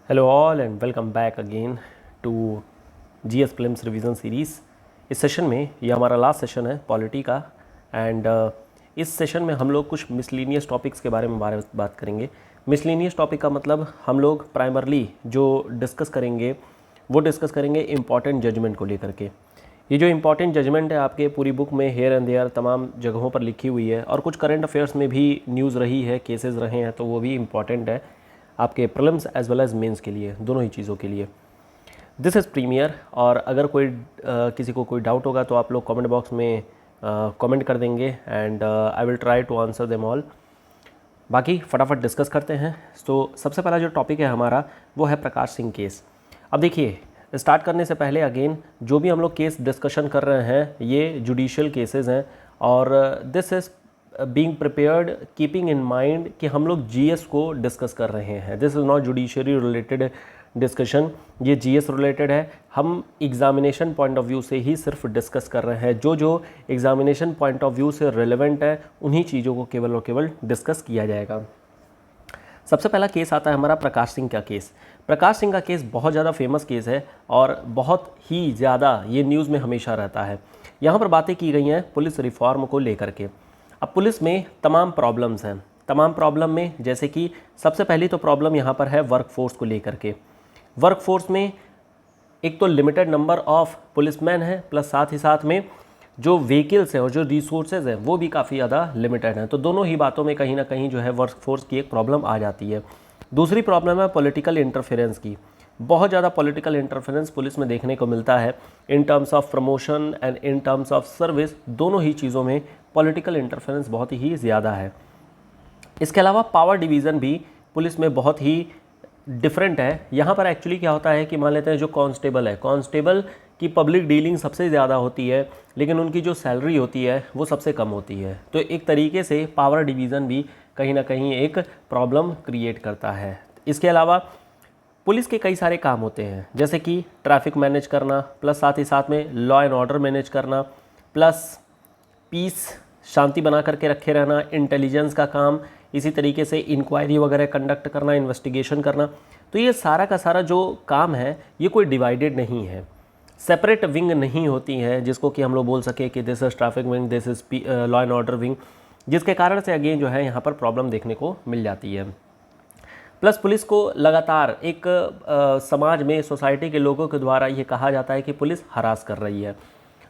Hello all and welcome back again to GS prelims revision series. इस session में ये हमारा लास्ट सेशन है पॉलिटी का एंड इस सेशन में हम लोग कुछ मिसलिनियस टॉपिक्स के बारे में बात करेंगे। मिसलिनियस टॉपिक का मतलब हम लोग प्राइमरली जो डिस्कस करेंगे इम्पॉर्टेंट जजमेंट को लेकर के। ये जो इम्पॉर्टेंट जजमेंट है आपके पूरी बुक में हेयर एंड देयर तमाम जगहों पर लिखी हुई है और कुछ करंट अफेयर्स में भी न्यूज़ रही है, केसेस रहे हैं, तो वो भी इम्पॉर्टेंट है आपके prelims as well as mains के लिए, दोनों ही चीज़ों के लिए। दिस इज़ प्रीमियर और अगर किसी को कोई डाउट होगा तो आप लोग कमेंट बॉक्स में कमेंट कर देंगे and I will try to answer them all. बाकी फटाफट डिस्कस करते हैं। तो सबसे पहला जो टॉपिक है हमारा वो है प्रकाश सिंह केस। अब देखिए, स्टार्ट करने से पहले अगेन जो भी हम लोग केस डिस्कशन कर रहे हैं ये जुडिशियल केसेस हैं और this is being prepared keeping in mind कि हम लोग जीएस को डिस्कस कर रहे हैं। This is not judiciary related discussion, ये जीएस रिलेटेड है। हम एग्जामिनेशन पॉइंट ऑफ व्यू से ही सिर्फ डिस्कस कर रहे हैं। जो एग्जामिनेशन पॉइंट ऑफ व्यू से रिलेवेंट है उन्हीं चीज़ों को केवल और केवल डिस्कस किया जाएगा। सबसे पहला केस आता है हमारा प्रकाश सिंह का केस। प्रकाश सिंह का केस बहुत ज़्यादा फेमस केस है और बहुत ही ज़्यादा ये न्यूज़ में हमेशा रहता है। यहाँ पर बातें की गई हैं पुलिस रिफॉर्म को लेकर के। अब पुलिस में तमाम प्रॉब्लम्स हैं। तमाम प्रॉब्लम में जैसे कि सबसे पहली तो प्रॉब्लम यहाँ पर है वर्क फोर्स को लेकर के। वर्क फोर्स में एक तो लिमिटेड नंबर ऑफ पुलिसमैन है प्लस साथ ही साथ में जो व्हीकल्स हैं और जो रिसोर्सेज हैं वो भी काफ़ी ज़्यादा लिमिटेड हैं। तो दोनों ही बातों में कहीं ना कहीं जो है वर्क फोर्स की एक प्रॉब्लम आ जाती है। दूसरी प्रॉब्लम है पॉलिटिकल इंटरफेरेंस की। बहुत ज़्यादा पॉलिटिकल इंटरफेरेंस पुलिस में देखने को मिलता है इन terms of promotion and in terms of service. दोनों ही चीज़ों में पॉलिटिकल इंटरफेरेंस बहुत ही ज़्यादा है। इसके अलावा पावर डिवीज़न भी पुलिस में बहुत ही डिफरेंट है। यहाँ पर एक्चुअली क्या होता है कि मान लेते हैं जो कांस्टेबल है, कांस्टेबल की पब्लिक डीलिंग सबसे ज़्यादा होती है लेकिन उनकी जो सैलरी होती है वो सबसे कम होती है। तो एक तरीके से पावर डिवीज़न भी कहीं ना कहीं एक प्रॉब्लम क्रिएट करता है। इसके अलावा पुलिस के कई सारे काम होते हैं जैसे कि ट्रैफिक मैनेज करना प्लस साथ ही साथ में लॉ एंड ऑर्डर मैनेज करना प्लस पीस शांति बना करके रखे रहना, इंटेलिजेंस का काम, इसी तरीके से इंक्वायरी वगैरह कंडक्ट करना, इन्वेस्टिगेशन करना। तो ये सारा का सारा जो काम है ये कोई डिवाइडेड नहीं है, सेपरेट विंग नहीं होती हैं जिसको कि हम लोग बोल सके कि this is traffic wing, this is law and order wing, जिसके कारण से अगेन जो है यहाँ पर प्रॉब्लम देखने को मिल जाती है। प्लस पुलिस को लगातार एक समाज में सोसाइटी के लोगों के द्वारा ये कहा जाता है कि पुलिस हरास कर रही है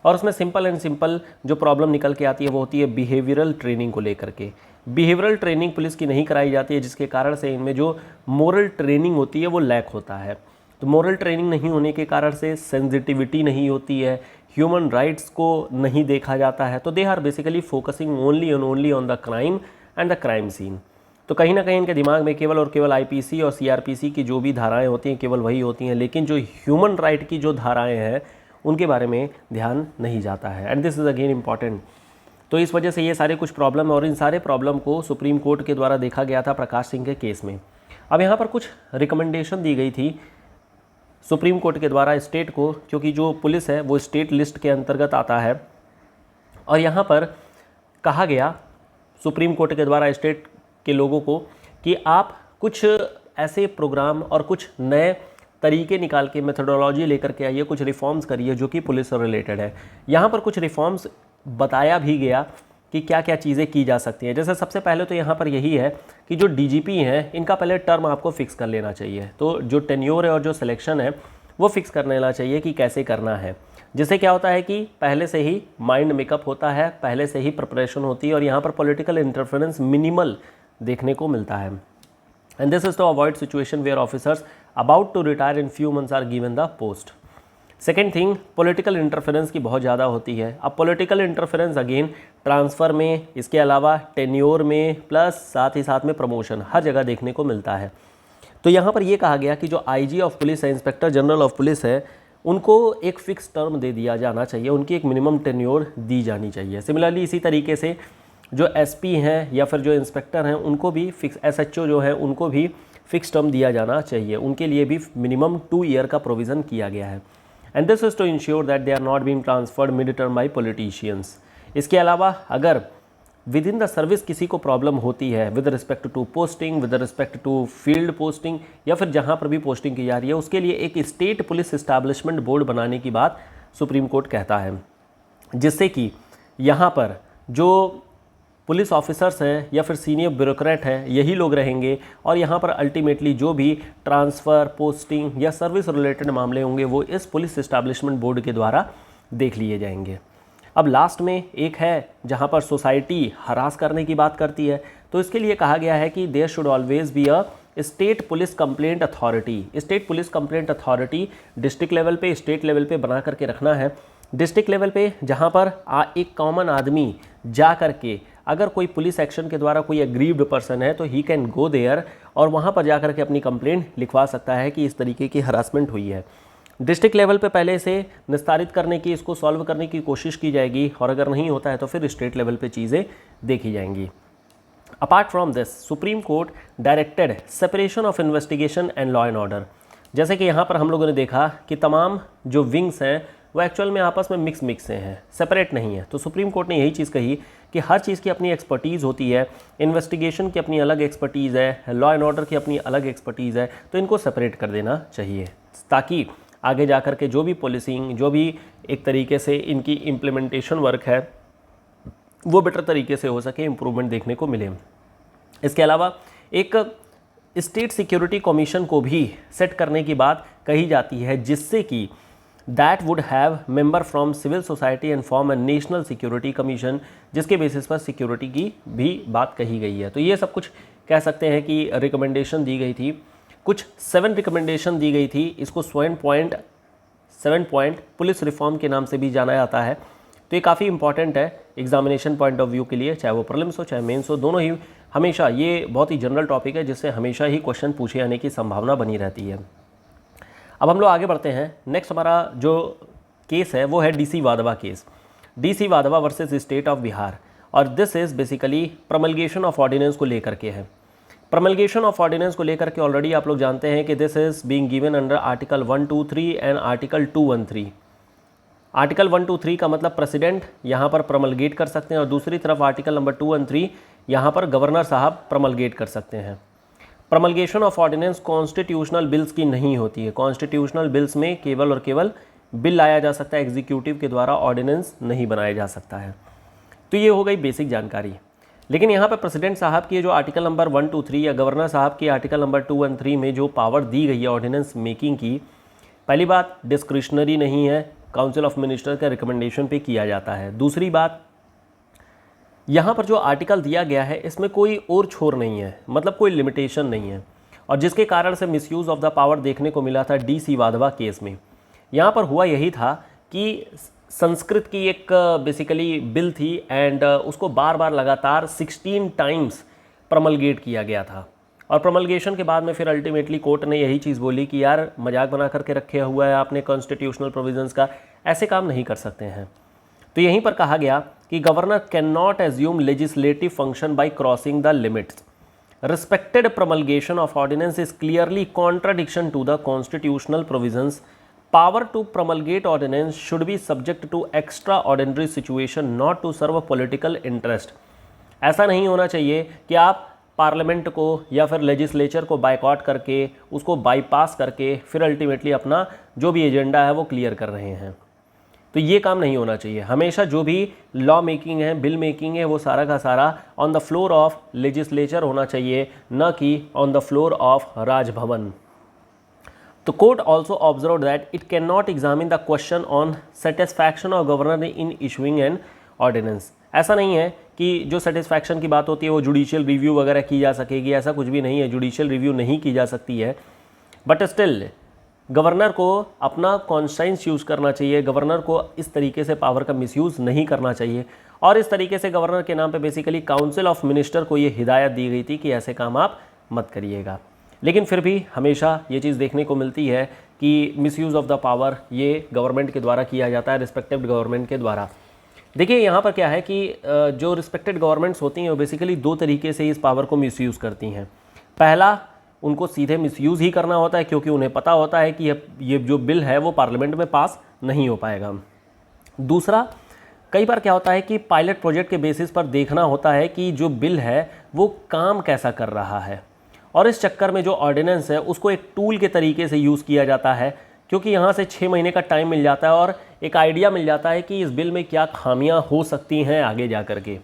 और उसमें सिंपल जो प्रॉब्लम निकल के आती है वो होती है बिहेवियरल ट्रेनिंग को लेकर के। बिहेवियरल ट्रेनिंग पुलिस की नहीं कराई जाती है जिसके कारण से इनमें जो मोरल ट्रेनिंग होती है वो लैक होता है। तो मोरल ट्रेनिंग नहीं होने के कारण से सेंसिटिविटी नहीं होती है, ह्यूमन राइट्स को नहीं देखा जाता है। तो they are basically focusing only on the crime and the crime scene. तो कहीं ना कहीं इनके दिमाग में केवल और केवल आईपीसी और सीआरपीसी की जो भी धाराएं होती हैं केवल वही होती हैं, लेकिन जो ह्यूमन राइट की जो धाराएं हैं उनके बारे में ध्यान नहीं जाता है। And this is again important. तो इस वजह से ये सारे कुछ प्रॉब्लम और इन सारे प्रॉब्लम को सुप्रीम कोर्ट के द्वारा देखा गया था प्रकाश सिंह के केस में। अब यहाँ पर कुछ रिकमेंडेशन दी गई थी सुप्रीम कोर्ट के द्वारा स्टेट को, क्योंकि जो पुलिस है वो स्टेट लिस्ट के अंतर्गत आता है और यहाँ पर कहा गया सुप्रीम कोर्ट के द्वारा स्टेट के लोगों को कि आप कुछ ऐसे प्रोग्राम और कुछ नए तरीके निकाल के मेथोडोलॉजी लेकर के आइए, कुछ रिफॉर्म्स करिए जो कि पुलिस से रिलेटेड है। यहाँ पर कुछ रिफॉर्म्स बताया भी गया कि क्या क्या चीज़ें की जा सकती हैं। जैसे सबसे पहले तो यहाँ पर यही है कि जो डीजीपी हैं इनका पहले टर्म आपको फिक्स कर लेना चाहिए। तो जो टेन्योर है और जो सिलेक्शन है वो फिक्स कर लेना चाहिए कि कैसे करना है, जिससे क्या होता है कि पहले से ही माइंड मेकअप होता है, पहले से ही प्रिपरेशन होती है और यहाँ पर पॉलिटिकल इंटरफेरेंस मिनिमल देखने को मिलता है। And this is to avoid situation where officers about to retire in few months are given the post. Second thing, political interference की बहुत ज़्यादा होती है। अब पॉलिटिकल इंटरफेरेंस अगेन ट्रांसफ़र में, इसके अलावा टेन्योर में, प्लस साथ ही साथ में प्रमोशन, हर जगह देखने को मिलता है। तो यहाँ पर यह कहा गया कि जो आईजी ऑफ पुलिस है, इंस्पेक्टर जनरल ऑफ पुलिस है, उनको एक फ़िक्स टर्म दे दिया जाना चाहिए, उनकी एक मिनिमम टेन्योर दी जानी चाहिए। सिमिलरली इसी तरीके से जो एसपी हैं या फिर जो इंस्पेक्टर हैं उनको भी फिक्स, एसएचओ जो है उनको भी फिक्स टर्म दिया जाना चाहिए, उनके लिए भी मिनिमम 2 ईयर का प्रोविज़न किया गया है। And this is to ensure that they are not being transferred mid term by politicians. इसके अलावा अगर विद इन द सर्विस किसी को प्रॉब्लम होती है with respect to posting, with respect to field posting, या फिर जहाँ पर भी पोस्टिंग की जा रही है, उसके लिए एक स्टेट पुलिस इस्टेब्लिशमेंट बोर्ड बनाने की बात सुप्रीम कोर्ट कहता है, जिससे कि यहाँ पर जो पुलिस ऑफिसर्स हैं या फिर सीनियर ब्यूरोक्रेट हैं यही लोग रहेंगे, और यहाँ पर अल्टीमेटली जो भी ट्रांसफ़र, पोस्टिंग या सर्विस रिलेटेड मामले होंगे वो इस पुलिस इस्टेब्लिशमेंट बोर्ड के द्वारा देख लिए जाएंगे। अब लास्ट में एक है जहाँ पर सोसाइटी हरास करने की बात करती है, तो इसके लिए कहा गया है कि there should always be a state police complaint authority. State police complaint authority district level पे, स्टेट लेवल पे बना करके रखना है। डिस्ट्रिक्ट लेवल पे जहाँ पर एक कॉमन आदमी जा करके अगर कोई पुलिस एक्शन के द्वारा कोई एग्रीव्ड पर्सन है तो ही कैन गो देयर और वहाँ पर जा करके अपनी कंप्लेंट लिखवा सकता है कि इस तरीके की हरासमेंट हुई है। डिस्ट्रिक्ट लेवल पे पहले से निस्तारित करने की, इसको सॉल्व करने की कोशिश की जाएगी, और अगर नहीं होता है तो फिर स्टेट लेवल पे चीज़ें देखी जाएंगी। Apart from this, supreme court directed separation of investigation and law and order. जैसे कि यहाँ पर हम लोगों ने देखा कि तमाम जो विंग्स हैं वो एक्चुअल में आपस में मिक्स से हैं, सेपरेट नहीं है। तो सुप्रीम कोर्ट ने यही चीज़ कही कि हर चीज़ की अपनी एक्सपर्टीज़ होती है, इन्वेस्टिगेशन की अपनी अलग एक्सपर्टीज़ है, लॉ एंड ऑर्डर की अपनी अलग एक्सपर्टीज़ है, तो इनको सेपरेट कर देना चाहिए ताकि आगे जा कर के जो भी पॉलिसिंग, जो भी एक तरीके से इनकी इम्प्लीमेंटेशन वर्क है वो बेटर तरीके से हो सके, इम्प्रूवमेंट देखने को मिले। इसके अलावा एक स्टेट सिक्योरिटी कमीशन को भी सेट करने की बात कही जाती है, जिससे कि that would have member from civil society and form a national security commission, जिसके बेसिस पर सिक्योरिटी की भी बात कही गई है। तो ये सब कुछ कह सकते हैं कि रिकमेंडेशन दी गई थी, कुछ 7 रिकमेंडेशन दी गई थी। इसको 7 पॉइंट पुलिस रिफॉर्म के नाम से भी जाना जाता है। तो ये काफ़ी इंपॉर्टेंट है एग्जामिनेशन पॉइंट ऑफ व्यू के लिए, चाहे वो प्रीलिम्स हो चाहे मेंस हो, दोनों ही हमेशा ये बहुत ही जनरल टॉपिक है जिससे हमेशा ही क्वेश्चन पूछे जाने की संभावना बनी रहती है। अब हम लोग आगे बढ़ते हैं। नेक्स्ट हमारा जो केस है वो है DC Wadhwa case, DC Wadhwa versus state of Bihar, और this is basically promulgation of ordinance को लेकर के है। प्रमलगेशन ऑफ ऑर्डिनेंस को लेकर के ऑलरेडी आप लोग जानते हैं कि this is being given under article 123 and article 213। Article 123 का मतलब प्रेसिडेंट यहाँ पर प्रमलगेट कर सकते हैं, और दूसरी तरफ आर्टिकल नंबर 213 यहाँ पर गवर्नर साहब प्रमलगेट कर सकते हैं। प्रमलगेशन ऑफ ऑर्डिनेंस कॉन्स्टिट्यूशनल बिल्स की नहीं होती है। कॉन्स्टिट्यूशनल बिल्स में केवल और केवल बिल लाया जा सकता है, एग्जीक्यूटिव के द्वारा ऑर्डिनेंस नहीं बनाया जा सकता है। तो ये हो गई बेसिक जानकारी। लेकिन यहाँ पर प्रेसिडेंट साहब की जो आर्टिकल नंबर 123 या गवर्नर साहब की आर्टिकल नंबर 213 में जो पावर दी गई है ऑर्डिनेंस मेकिंग की, पहली बात डिस्क्रिशनरी नहीं है, काउंसिल ऑफ मिनिस्टर के रिकमेंडेशन पे किया जाता है। दूसरी बात, यहाँ पर जो आर्टिकल दिया गया है इसमें कोई और छोर नहीं है, मतलब कोई लिमिटेशन नहीं है, और जिसके कारण से मिसयूज़ ऑफ द पावर देखने को मिला था डीसी वाधवा केस में। यहाँ पर हुआ यही था कि संस्कृत की एक बेसिकली बिल थी एंड उसको बार बार लगातार 16 टाइम्स प्रमलगेट किया गया था, और प्रमलगेशन के बाद में फिर अल्टीमेटली कोर्ट ने यही चीज़ बोली कि यार मजाक बना करके रखे हुआ है आपने कॉन्स्टिट्यूशनल प्रोविजंस का, ऐसे काम नहीं कर सकते हैं। तो यहीं पर कहा गया कि governor can not assume legislative function by crossing the limits. Respected promulgation of ordinance is clearly contradiction to the constitutional provisions. Power to promulgate ordinance should be subject to extraordinary situation, not to serve political interest. ऐसा नहीं होना चाहिए कि आप parliament को या फिर legislature को बायकॉट करके, उसको बाईपास करके फिर अल्टीमेटली अपना जो भी एजेंडा है वो क्लियर कर रहे हैं। तो ये काम नहीं होना चाहिए। हमेशा जो भी लॉ मेकिंग है, बिल मेकिंग है, वो सारा का सारा on the floor of legislature होना चाहिए, न कि on the floor of Raj Bhavan. The court also observed that it cannot examine the question on satisfaction of governor in issuing an ordinance। ऐसा नहीं है कि जो सेटिस्फैक्शन की बात होती है वो जुडिशियल रिव्यू वगैरह की जा सकेगी, ऐसा कुछ भी नहीं है, जुडिशियल रिव्यू नहीं की जा सकती है। बट स्टिल गवर्नर को अपना कॉन्स्टेंस यूज़ करना चाहिए, गवर्नर को इस तरीके से पावर का मिसयूज़ नहीं करना चाहिए, और इस तरीके से गवर्नर के नाम पे बेसिकली काउंसिल ऑफ मिनिस्टर को ये हिदायत दी गई थी कि ऐसे काम आप मत करिएगा। लेकिन फिर भी हमेशा ये चीज़ देखने को मिलती है कि मिसयूज़ ऑफ द पावर ये गवर्नमेंट के द्वारा किया जाता है, रिस्पेक्टिव गवर्नमेंट के द्वारा। देखिए यहाँ पर क्या है कि जो रिस्पेक्टेड गवर्नमेंट्स होती हैं वो बेसिकली 2 तरीके से इस पावर को मिसयूज़ करती हैं। पहला, उनको सीधे मिसयूज़ ही करना होता है क्योंकि उन्हें पता होता है कि ये जो बिल है वो पार्लियामेंट में पास नहीं हो पाएगा। दूसरा, कई बार क्या होता है कि पायलट प्रोजेक्ट के बेसिस पर देखना होता है कि जो बिल है वो काम कैसा कर रहा है, और इस चक्कर में जो ऑर्डिनेंस है उसको एक टूल के तरीके से यूज़ किया जाता है, क्योंकि यहाँ से 6 महीने का टाइम मिल जाता है और एक आइडिया मिल जाता है कि इस बिल में क्या खामियां हो सकती हैं आगे जा कर के।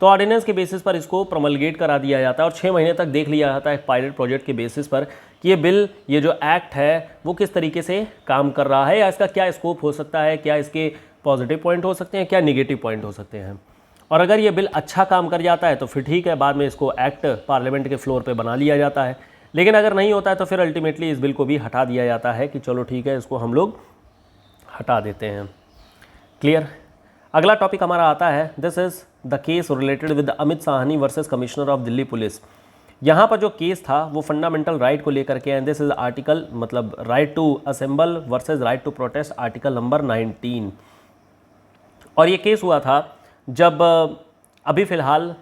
तो ऑर्डिनेंस के बेसिस पर इसको प्रमलगेट करा दिया जाता है और 6 महीने तक देख लिया जाता है पायलट प्रोजेक्ट के बेसिस पर कि ये बिल, ये जो एक्ट है वो किस तरीके से काम कर रहा है, या इसका क्या स्कोप हो सकता है, क्या इसके पॉजिटिव पॉइंट हो सकते हैं, क्या निगेटिव पॉइंट हो सकते हैं। और अगर ये बिल अच्छा काम कर जाता है तो फिर ठीक है, बाद में इसको एक्ट पार्लियामेंट के फ्लोर पे बना लिया जाता है। लेकिन अगर नहीं होता है तो फिर अल्टीमेटली इस बिल को भी हटा दिया जाता है कि चलो ठीक है, इसको हम लोग हटा देते हैं। क्लियर। अगला टॉपिक हमारा आता है, this is the case related with Amit Sahni versus commissioner of Delhi police. यहाँ पर जो केस था वो फंडामेंटल राइट को लेकर के, एंड दिस इज आर्टिकल मतलब right to assemble versus right to protest, article number 19। और ये केस हुआ था जब अभी फ़िलहाल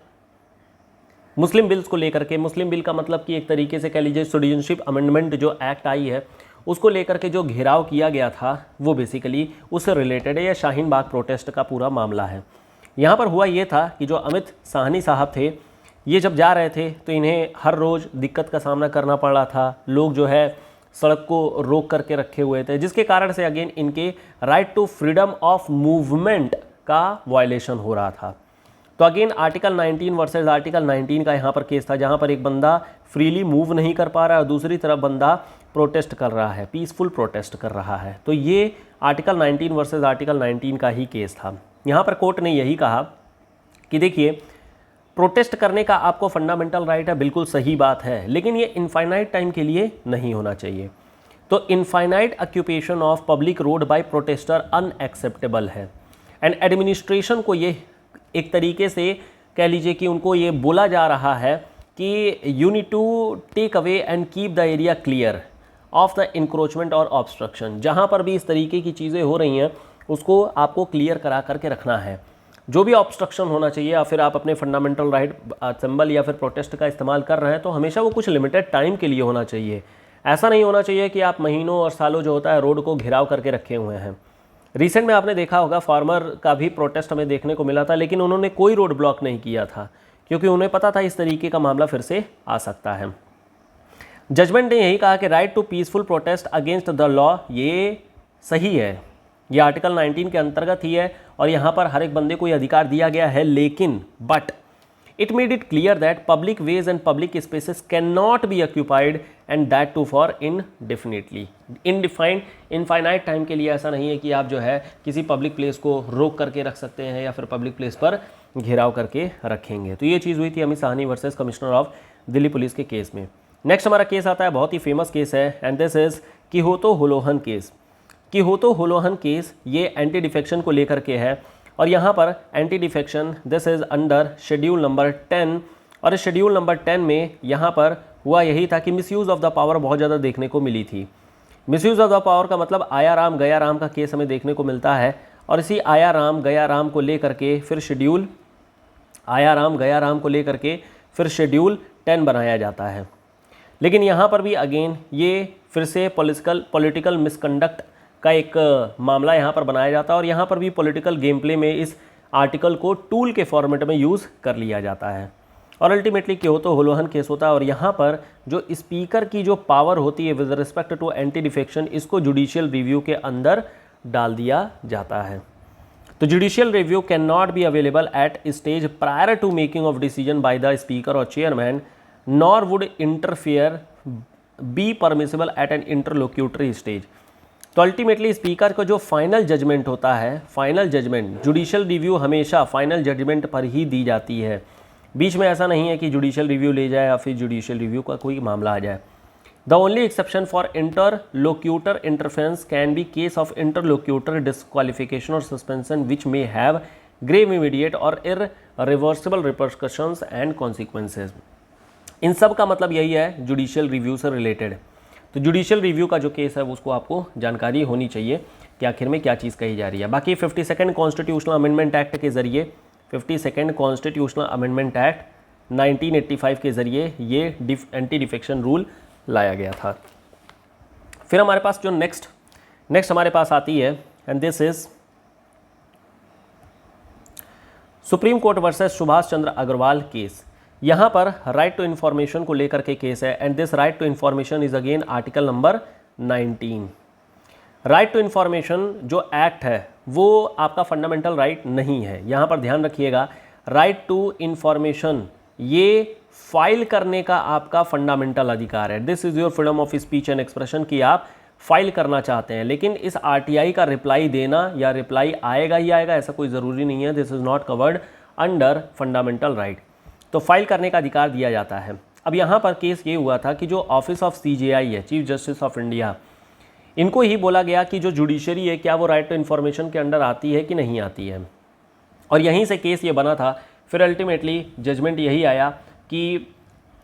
मुस्लिम बिल्स को लेकर के, मुस्लिम बिल का मतलब कि एक तरीके से कह लीजिए सिटीजनशिप अमेंडमेंट जो एक्ट आई है उसको लेकर के जो घेराव किया गया था वो बेसिकली उससे रिलेटेड है, या शाहीन बाग प्रोटेस्ट का पूरा मामला है। यहाँ पर हुआ ये था कि जो अमित साहनी साहब थे, ये जब जा रहे थे तो इन्हें हर रोज़ दिक्कत का सामना करना पड़ रहा था। लोग जो है सड़क को रोक करके रखे हुए थे, जिसके कारण से अगेन इनके right to freedom of movement का वायलेशन हो रहा था। तो अगेन आर्टिकल 19 वर्सेस आर्टिकल 19 का यहाँ पर केस था, जहाँ पर एक बंदा फ्रीली मूव नहीं कर पा रहा है और दूसरी तरफ बंदा प्रोटेस्ट कर रहा है, पीसफुल प्रोटेस्ट कर रहा है। तो ये आर्टिकल 19 वर्सेस आर्टिकल 19 का ही केस था। यहाँ पर कोर्ट ने यही कहा कि देखिए, प्रोटेस्ट करने का आपको फंडामेंटल राइट है, बिल्कुल सही बात है, लेकिन ये इनफाइनाइट टाइम के लिए नहीं होना चाहिए। तो infinite occupation of public road by protester unacceptable है, एंड एडमिनिस्ट्रेशन को ये एक तरीके से कह लीजिए कि उनको ये बोला जा रहा है कि you need to take away and keep the area clear of the encroachment और ऑब्स्ट्रक्शन। जहाँ पर भी इस तरीके की चीज़ें हो रही हैं उसको आपको क्लियर करा करके रखना है। जो भी ऑब्स्ट्रक्शन होना चाहिए, या फिर आप अपने फंडामेंटल राइट असेंबल या फिर प्रोटेस्ट का इस्तेमाल कर रहे हैं तो हमेशा वो कुछ लिमिटेड टाइम के लिए होना चाहिए। ऐसा नहीं होना चाहिए कि आप महीनों और सालों जो होता है रोड को घेराव करके रखे हुए हैं। रिसेंट में आपने देखा होगा फार्मर का भी प्रोटेस्ट हमें देखने को मिला था, लेकिन उन्होंने कोई रोड ब्लॉक नहीं किया था क्योंकि उन्हें पता था इस तरीके का मामला फिर से आ सकता है। जजमेंट ने यही कहा कि right to peaceful protest against the law ये सही है, ये आर्टिकल 19 के अंतर्गत ही है और यहाँ पर हर एक बंदे को ये अधिकार दिया गया है। लेकिन but it made it clear that public ways and public spaces can not be occupied and that too for indefinitely, indefined, infinite time के लिए। ऐसा नहीं है कि आप जो है किसी पब्लिक प्लेस को रोक करके रख सकते हैं या फिर पब्लिक प्लेस पर घेराव करके रखेंगे। तो ये चीज़ हुई थी Amit Sahni versus commissioner of Delhi police के केस में। नेक्स्ट हमारा केस आता है, बहुत ही फेमस केस है, and this is Kihoto Hollohan case. Kihoto Hollohan case ये एंटी डिफेक्शन को लेकर के है, और यहाँ पर anti defection this is under schedule number 10। और इस शेड्यूल नंबर 10 में यहाँ पर हुआ यही था कि मिसयूज़ ऑफ द पावर बहुत ज़्यादा देखने को मिली थी। मिसयूज़ ऑफ द पावर का मतलब आया राम गया राम का केस हमें देखने को मिलता है, और इसी आया राम गया राम को लेकर के फिर शेड्यूल आया राम गया राम को लेकर के फिर शेड्यूल 10 बनाया जाता है। लेकिन यहाँ पर भी अगेन ये फिर से पॉलिटिकल मिसकंडक्ट का एक मामला यहाँ पर बनाया जाता है, और यहाँ पर भी पॉलिटिकल गेम प्ले में इस आर्टिकल को टूल के फॉर्मेट में यूज़ कर लिया जाता है, और अल्टीमेटली किहोतो होलोहन केस होता है। और यहाँ पर जो स्पीकर की जो पावर होती है with respect to anti defection, इसको जुडिशियल रिव्यू के अंदर डाल दिया जाता है। तो judicial review can not be available at stage prior to making of decision by the speaker और chairman, nor would interfere be permissible at an interlocutory stage. तो अल्टीमेटली स्पीकर का जो फाइनल जजमेंट होता है, फाइनल जजमेंट, जुडिशियल रिव्यू हमेशा final judgment पर ही दी जाती है। बीच में ऐसा नहीं है कि जुडिशियल रिव्यू ले जाए या फिर जुडिशियल रिव्यू का कोई मामला आ जाए। The only exception for interlocutor interference can be case of interlocutor disqualification और suspension which may have grave immediate और इररिवर्सिबल रिपरकशंस एंड कॉन्सिक्वेंसेज। इन सब का मतलब यही है जुडिशियल रिव्यू से रिलेटेड। तो जुडिशियल रिव्यू का जो केस है उसको आपको जानकारी होनी चाहिए कि आखिर में क्या चीज़ कही जा रही है। बाकी 52nd कॉन्स्टिट्यूशनल अमेंडमेंट एक्ट के ज़रिए, 52nd कॉन्स्टिट्यूशनल अमेंडमेंट एक्ट 1985 के ज़रिए ये एंटी डिफेक्शन रूल लाया गया था। फिर हमारे पास जो नेक्स्ट हमारे पास आती है, and this is supreme court versus Subhash Chandra Agrawal case, यहाँ पर राइट टू इन्फॉर्मेशन को लेकर के केस है and this right to information is again article number 19। Right to information जो एक्ट है वो आपका फंडामेंटल राइट नहीं है। यहाँ पर ध्यान रखिएगा, राइट टू इन्फॉर्मेशन ये फाइल करने का आपका फंडामेंटल अधिकार है। This is your freedom of speech and expression की आप फाइल करना चाहते हैं, लेकिन इस आरटीआई का रिप्लाई देना या रिप्लाई आएगा ही आएगा ऐसा कोई ज़रूरी नहीं है। This is not covered under fundamental right. तो फाइल करने का अधिकार दिया जाता है। अब यहाँ पर केस ये हुआ था कि जो ऑफिस ऑफ सीजेआई है, चीफ जस्टिस ऑफ इंडिया, इनको ही बोला गया कि जो जुडिशरी है क्या वो राइट टू इन्फॉर्मेशन के अंडर आती है कि नहीं आती है, और यहीं से केस ये बना था। फिर अल्टीमेटली जजमेंट यही आया कि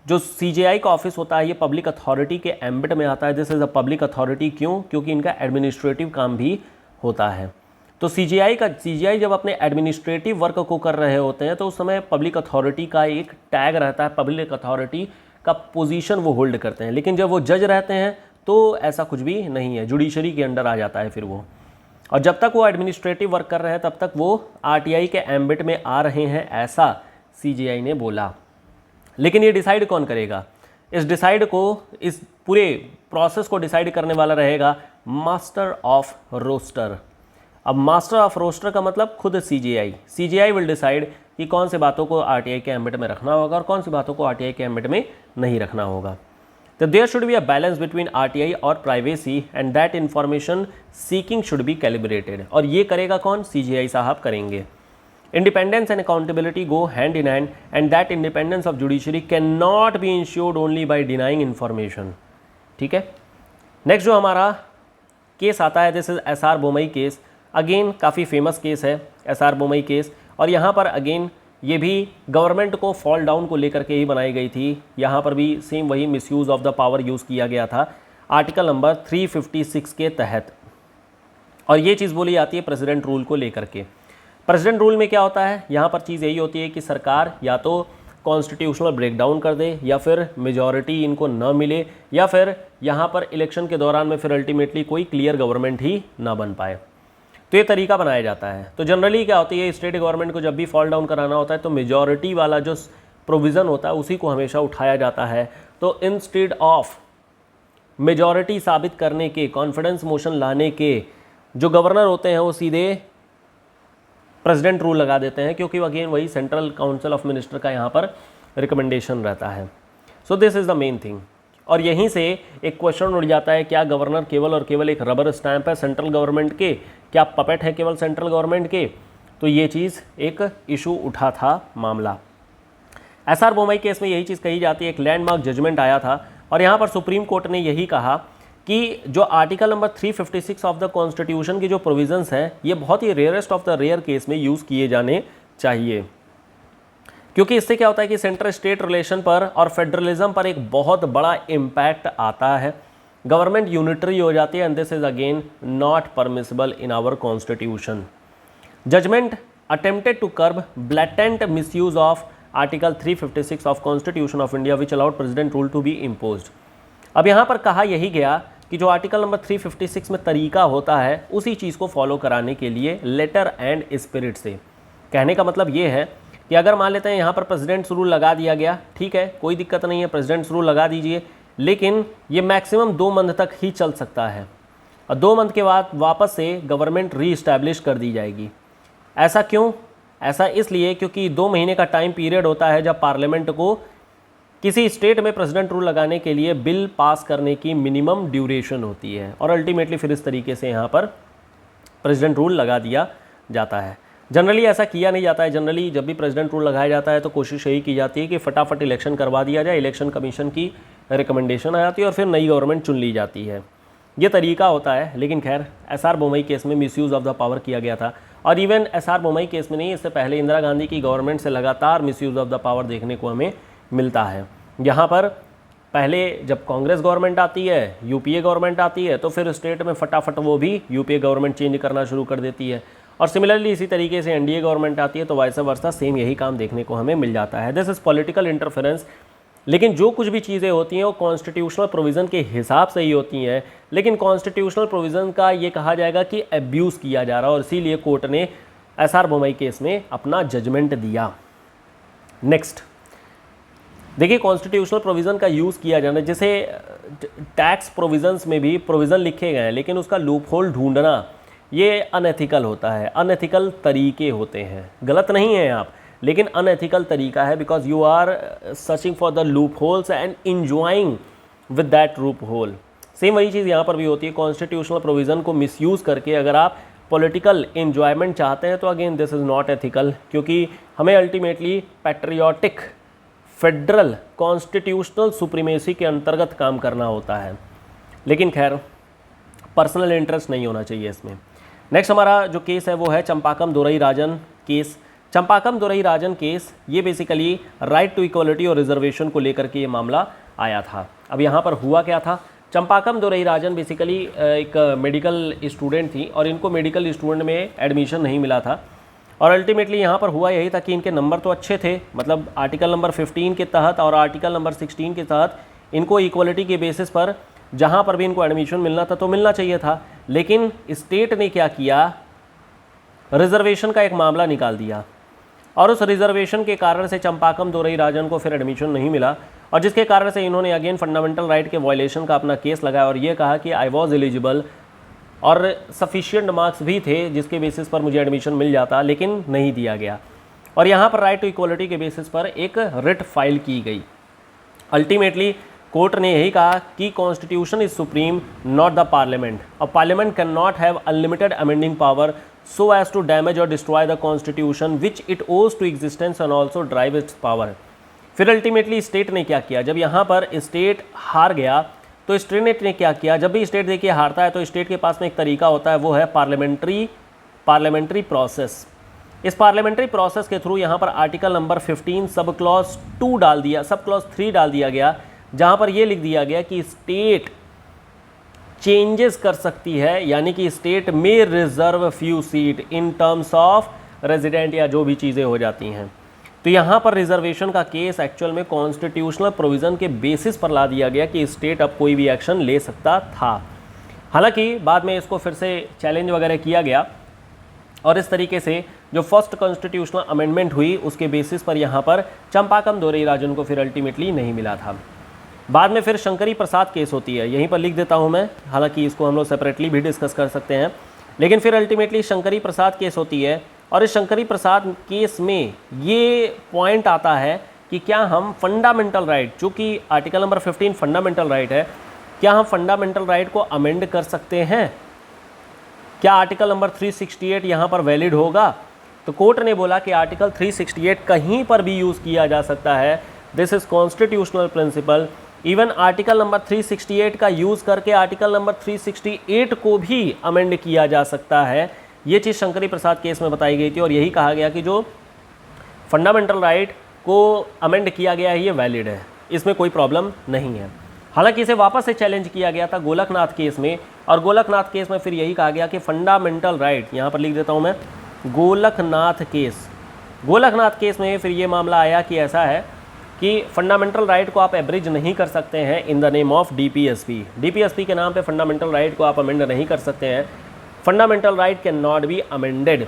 जो सीजेआई का ऑफिस होता है ये पब्लिक अथॉरिटी के एम्बिट में आता है। This is a public authority, क्यों? क्योंकि इनका एडमिनिस्ट्रेटिव काम भी होता है। तो सीजेआई जब अपने एडमिनिस्ट्रेटिव वर्क को कर रहे होते हैं तो उस समय पब्लिक अथॉरिटी का एक टैग रहता है, पब्लिक अथॉरिटी का पोजीशन वो होल्ड करते हैं। लेकिन जब वो जज रहते हैं तो ऐसा कुछ भी नहीं है, जुडिशरी के अंडर आ जाता है फिर वो। और जब तक वो एडमिनिस्ट्रेटिव वर्क कर रहे हैं तब तक वो आरटीआई के एम्बिट में आ रहे हैं, ऐसा सीजेआई ने बोला। लेकिन ये डिसाइड कौन करेगा? इस पूरे प्रोसेस को डिसाइड करने वाला रहेगा मास्टर ऑफ रोस्टर। अब मास्टर ऑफ रोस्टर का मतलब खुद सीजेआई विल डिसाइड कि कौन से बातों को आरटीआई के एम्बिट में रखना होगा और कौन सी बातों को आरटीआई के एम्बिट में नहीं रखना होगा। तो there should be a balance between RTI और privacy and that information seeking should be calibrated. और ये करेगा कौन? सीजेआई साहब करेंगे। Independence and accountability go hand in hand, and that independence of judiciary cannot be ensured only by denying information। ठीक है, next जो हमारा केस आता है, this is SR Bommai case. Again काफ़ी फेमस केस है एसआर बोमई केस, और यहाँ पर अगेन ये भी गवर्नमेंट को फॉल डाउन को लेकर के ही बनाई गई थी। यहाँ पर भी सेम वही misuse of the power use किया गया था आर्टिकल नंबर 356 के तहत, और ये चीज़ बोली जाती है प्रेसिडेंट रूल को लेकर के। प्रेसिडेंट रूल में क्या होता है? यहाँ पर चीज़ यही होती है कि सरकार या तो कॉन्स्टिट्यूशनल ब्रेकडाउन कर दे, या फिर मेजॉरिटी इनको न मिले, या फिर यहाँ पर इलेक्शन के दौरान में फिर अल्टीमेटली कोई क्लियर गवर्नमेंट ही ना बन पाए। तो ये तरीका बनाया जाता है। तो जनरली क्या होती है, स्टेट गवर्नमेंट को जब भी फॉल डाउन कराना होता है तो मेजॉरिटी वाला जो प्रोविज़न होता है उसी को हमेशा उठाया जाता है। तो इंस्टेड ऑफ मेजॉरिटी साबित करने के, कॉन्फिडेंस मोशन लाने के, जो गवर्नर होते हैं वो सीधे प्रेसिडेंट रूल लगा देते हैं, क्योंकि अगेन वही सेंट्रल काउंसिल ऑफ मिनिस्टर का यहाँ पर रिकमेंडेशन रहता है। So this is the main thing. और यहीं से एक क्वेश्चन उठ जाता है, क्या गवर्नर केवल और केवल एक रबर स्टैंप है सेंट्रल गवर्नमेंट के? क्या पपेट है केवल सेंट्रल गवर्नमेंट के? तो ये चीज़ एक इशू उठा था मामला। एसआर बोमई केस में यही चीज़ कही जाती है, एक लैंडमार्क जजमेंट आया था, और यहाँ पर सुप्रीम कोर्ट ने यही कहा कि जो article number 356 of the constitution की जो प्रोविजंस हैं ये बहुत ही rarest of the rare case में यूज़ किए जाने चाहिए, क्योंकि इससे क्या होता है कि सेंट्रल स्टेट रिलेशन पर और फेडरलिज्म पर एक बहुत बड़ा इम्पैक्ट आता है। गवर्नमेंट यूनिटरी हो जाती है, and this is again not permissible in our constitution. Judgement attempted to curb blatant misuse of article 356 of constitution of India which allowed president rule to be imposed. अब यहाँ पर कहा यही गया कि जो आर्टिकल नंबर 356 में तरीका होता है उसी चीज़ को फॉलो कराने के लिए लेटर एंड स्पिरिट से। कहने का मतलब ये है कि अगर मान लेते हैं यहाँ पर प्रेसिडेंट्स रूल लगा दिया गया, ठीक है, कोई दिक्कत नहीं है, प्रेसिडेंट्स रूल लगा दीजिए, लेकिन ये मैक्सिमम 2 मंथ तक ही चल सकता है, और 2 मंथ के बाद वापस से गवर्नमेंट री इस्टेब्लिश कर दी जाएगी। ऐसा क्यों? ऐसा इसलिए क्योंकि 2 महीने का टाइम पीरियड होता है जब पार्लियामेंट को किसी स्टेट में प्रेसिडेंट रूल लगाने के लिए बिल पास करने की मिनिमम ड्यूरेशन होती है, और अल्टीमेटली फिर इस तरीके से यहाँ पर प्रेसिडेंट रूल लगा दिया जाता है। जनरली ऐसा किया नहीं जाता है। जनरली जब भी प्रेसिडेंट रूल लगाया जाता है तो कोशिश यही की जाती है कि फटाफट इलेक्शन करवा दिया जाए, इलेक्शन कमीशन की रिकमेंडेशन आ जाती है और फिर नई गवर्नमेंट चुन ली जाती है। ये तरीका होता है। लेकिन खैर एसआर बोमई केस में मिसयूज़ ऑफ द पावर किया गया था, और इवन एसआर बोमई केस में नहीं, इससे पहले इंदिरा गांधी की गवर्नमेंट से लगातार मिसयूज़ ऑफ द पावर देखने को हमें मिलता है। यहाँ पर पहले जब कांग्रेस गवर्नमेंट आती है, यूपीए गवर्नमेंट आती है, तो फिर स्टेट में फटाफट वो भी यूपीए गवर्नमेंट चेंज करना शुरू कर देती है, और सिमिलरली इसी तरीके से एनडीए गवर्नमेंट आती है तो वाइस वर्सा सेम यही काम देखने को हमें मिल जाता है। This is political interference. लेकिन जो कुछ भी चीज़ें होती हैं वो कॉन्स्टिट्यूशनल प्रोविज़न के हिसाब से ही होती हैं, लेकिन कॉन्स्टिट्यूशनल प्रोविज़न का ये कहा जाएगा कि एब्यूज़ किया जा रहा है, और इसीलिए कोर्ट ने SR बोमई केस में अपना जजमेंट दिया। नेक्स्ट देखिए, कॉन्स्टिट्यूशनल प्रोविज़न का यूज़ किया जाना, जैसे टैक्स प्रोविज़न्स में भी प्रोविज़न लिखे गए हैं लेकिन उसका लूप होल ढूंढना ये अनएथिकल होता है, अनएथिकल तरीके होते हैं। गलत नहीं है आप, लेकिन अनएथिकल तरीका है, because you are searching for the loop holes and enjoying with that loop hole. Same वही चीज़ यहाँ पर भी होती है। कॉन्स्टिट्यूशनल प्रोविज़न को मिसयूज़ करके अगर आप पॉलिटिकल एन्जॉयमेंट चाहते हैं तो again this is not ethical, क्योंकि हमें ultimately patriotic federal constitutional supremacy के अंतर्गत काम करना होता है। लेकिन खैर, पर्सनल इंटरेस्ट नहीं होना चाहिए इसमें। नेक्स्ट हमारा जो केस है वो है चंपाकम दोरई राजन केस। चंपाकम दोरई राजन केस ये बेसिकली राइट टू इक्वलिटी और रिजर्वेशन को लेकर के ये मामला आया था। अब यहाँ पर हुआ क्या था, चंपाकम दोरई राजन बेसिकली एक मेडिकल स्टूडेंट थी और इनको मेडिकल स्टूडेंट में एडमिशन नहीं मिला था, और अल्टीमेटली यहाँ पर हुआ यही था कि इनके नंबर तो अच्छे थे, मतलब आर्टिकल नंबर 15 के तहत और आर्टिकल नंबर 16 के तहत इनको इक्वलिटी के बेसिस पर जहाँ पर भी इनको एडमिशन मिलना था तो मिलना चाहिए था। लेकिन स्टेट ने क्या किया, रिजर्वेशन का एक मामला निकाल दिया, और उस रिजर्वेशन के कारण से चंपाकम दोरई राजन को फिर एडमिशन नहीं मिला, और जिसके कारण से इन्होंने अगेन फंडामेंटल राइट के वायलेशन का अपना केस लगाया और ये कहा कि आई वॉज एलिजिबल और सफिशिएंट मार्क्स भी थे जिसके बेसिस पर मुझे एडमिशन मिल जाता, लेकिन नहीं दिया गया। और यहाँ पर राइट टू इक्वलिटी के बेसिस पर एक रिट फाइल की गई। अल्टीमेटली कोर्ट ने यही कहा कि constitution is supreme, not the parliament, और parliament can not have unlimited amending power so as to damage और destroy the constitution which it owes to existence and also drive its power. फिर ultimately state ने क्या किया, जब यहाँ पर state हार गया तो स्टेट ने क्या किया, जब भी स्टेट देखिए हारता है तो स्टेट के पास में एक तरीका होता है, वो है पार्लियामेंट्री प्रोसेस। इस पार्लियामेंट्री प्रोसेस के थ्रू यहाँ पर आर्टिकल नंबर 15 सब क्लॉज 2 डाल दिया, सब क्लॉज 3 डाल दिया गया, जहाँ पर ये लिख दिया गया कि स्टेट चेंजेस कर सकती है, यानी कि स्टेट में reserve few seat in terms of resident या जो भी चीज़ें हो जाती हैं। तो यहाँ पर रिजर्वेशन का केस एक्चुअल में कॉन्स्टिट्यूशनल प्रोविज़न के बेसिस पर ला दिया गया कि स्टेट अब कोई भी एक्शन ले सकता था। हालांकि बाद में इसको फिर से चैलेंज वगैरह किया गया, और इस तरीके से जो फर्स्ट कॉन्स्टिट्यूशनल अमेंडमेंट हुई उसके बेसिस पर यहाँ पर चंपाकम दोरई राजन को फिर अल्टीमेटली नहीं मिला था। बाद में फिर शंकरी प्रसाद केस होती है, यहीं पर लिख देता हूँ मैं, हालांकि इसको हम लोग सेपरेटली भी डिस्कस कर सकते हैं, लेकिन फिर अल्टीमेटली शंकरी प्रसाद केस होती है। और इस शंकरी प्रसाद केस में ये पॉइंट आता है कि क्या हम फंडामेंटल राइट, जो कि आर्टिकल नंबर 15 फंडामेंटल राइट है, क्या हम फंडामेंटल राइट को अमेंड कर सकते हैं, क्या आर्टिकल नंबर 368 यहाँ पर वैलिड होगा। तो कोर्ट ने बोला कि आर्टिकल 368 कहीं पर भी यूज़ किया जा सकता है, this is constitutional principle. Even article number 368 का यूज़ करके आर्टिकल नंबर 368 को भी अमेंड किया जा सकता है। ये चीज़ शंकरी प्रसाद केस में बताई गई थी, और यही कहा गया कि जो फंडामेंटल राइट को अमेंड किया गया है ये वैलिड है, इसमें कोई प्रॉब्लम नहीं है। हालांकि इसे वापस से चैलेंज किया गया था गोलकनाथ केस में, और गोलकनाथ केस में फिर यही कहा गया कि फंडामेंटल राइट, यहाँ पर लिख देता हूँ मैं, गोलकनाथ केस में फिर ये मामला आया कि ऐसा है कि फंडामेंटल राइट को आप एब्रिज नहीं कर सकते हैं इन द नेम ऑफ डीपीएसपी के नाम पे फंडामेंटल राइट को आप अमेंड नहीं कर सकते हैं। Fundamental right can not be amended.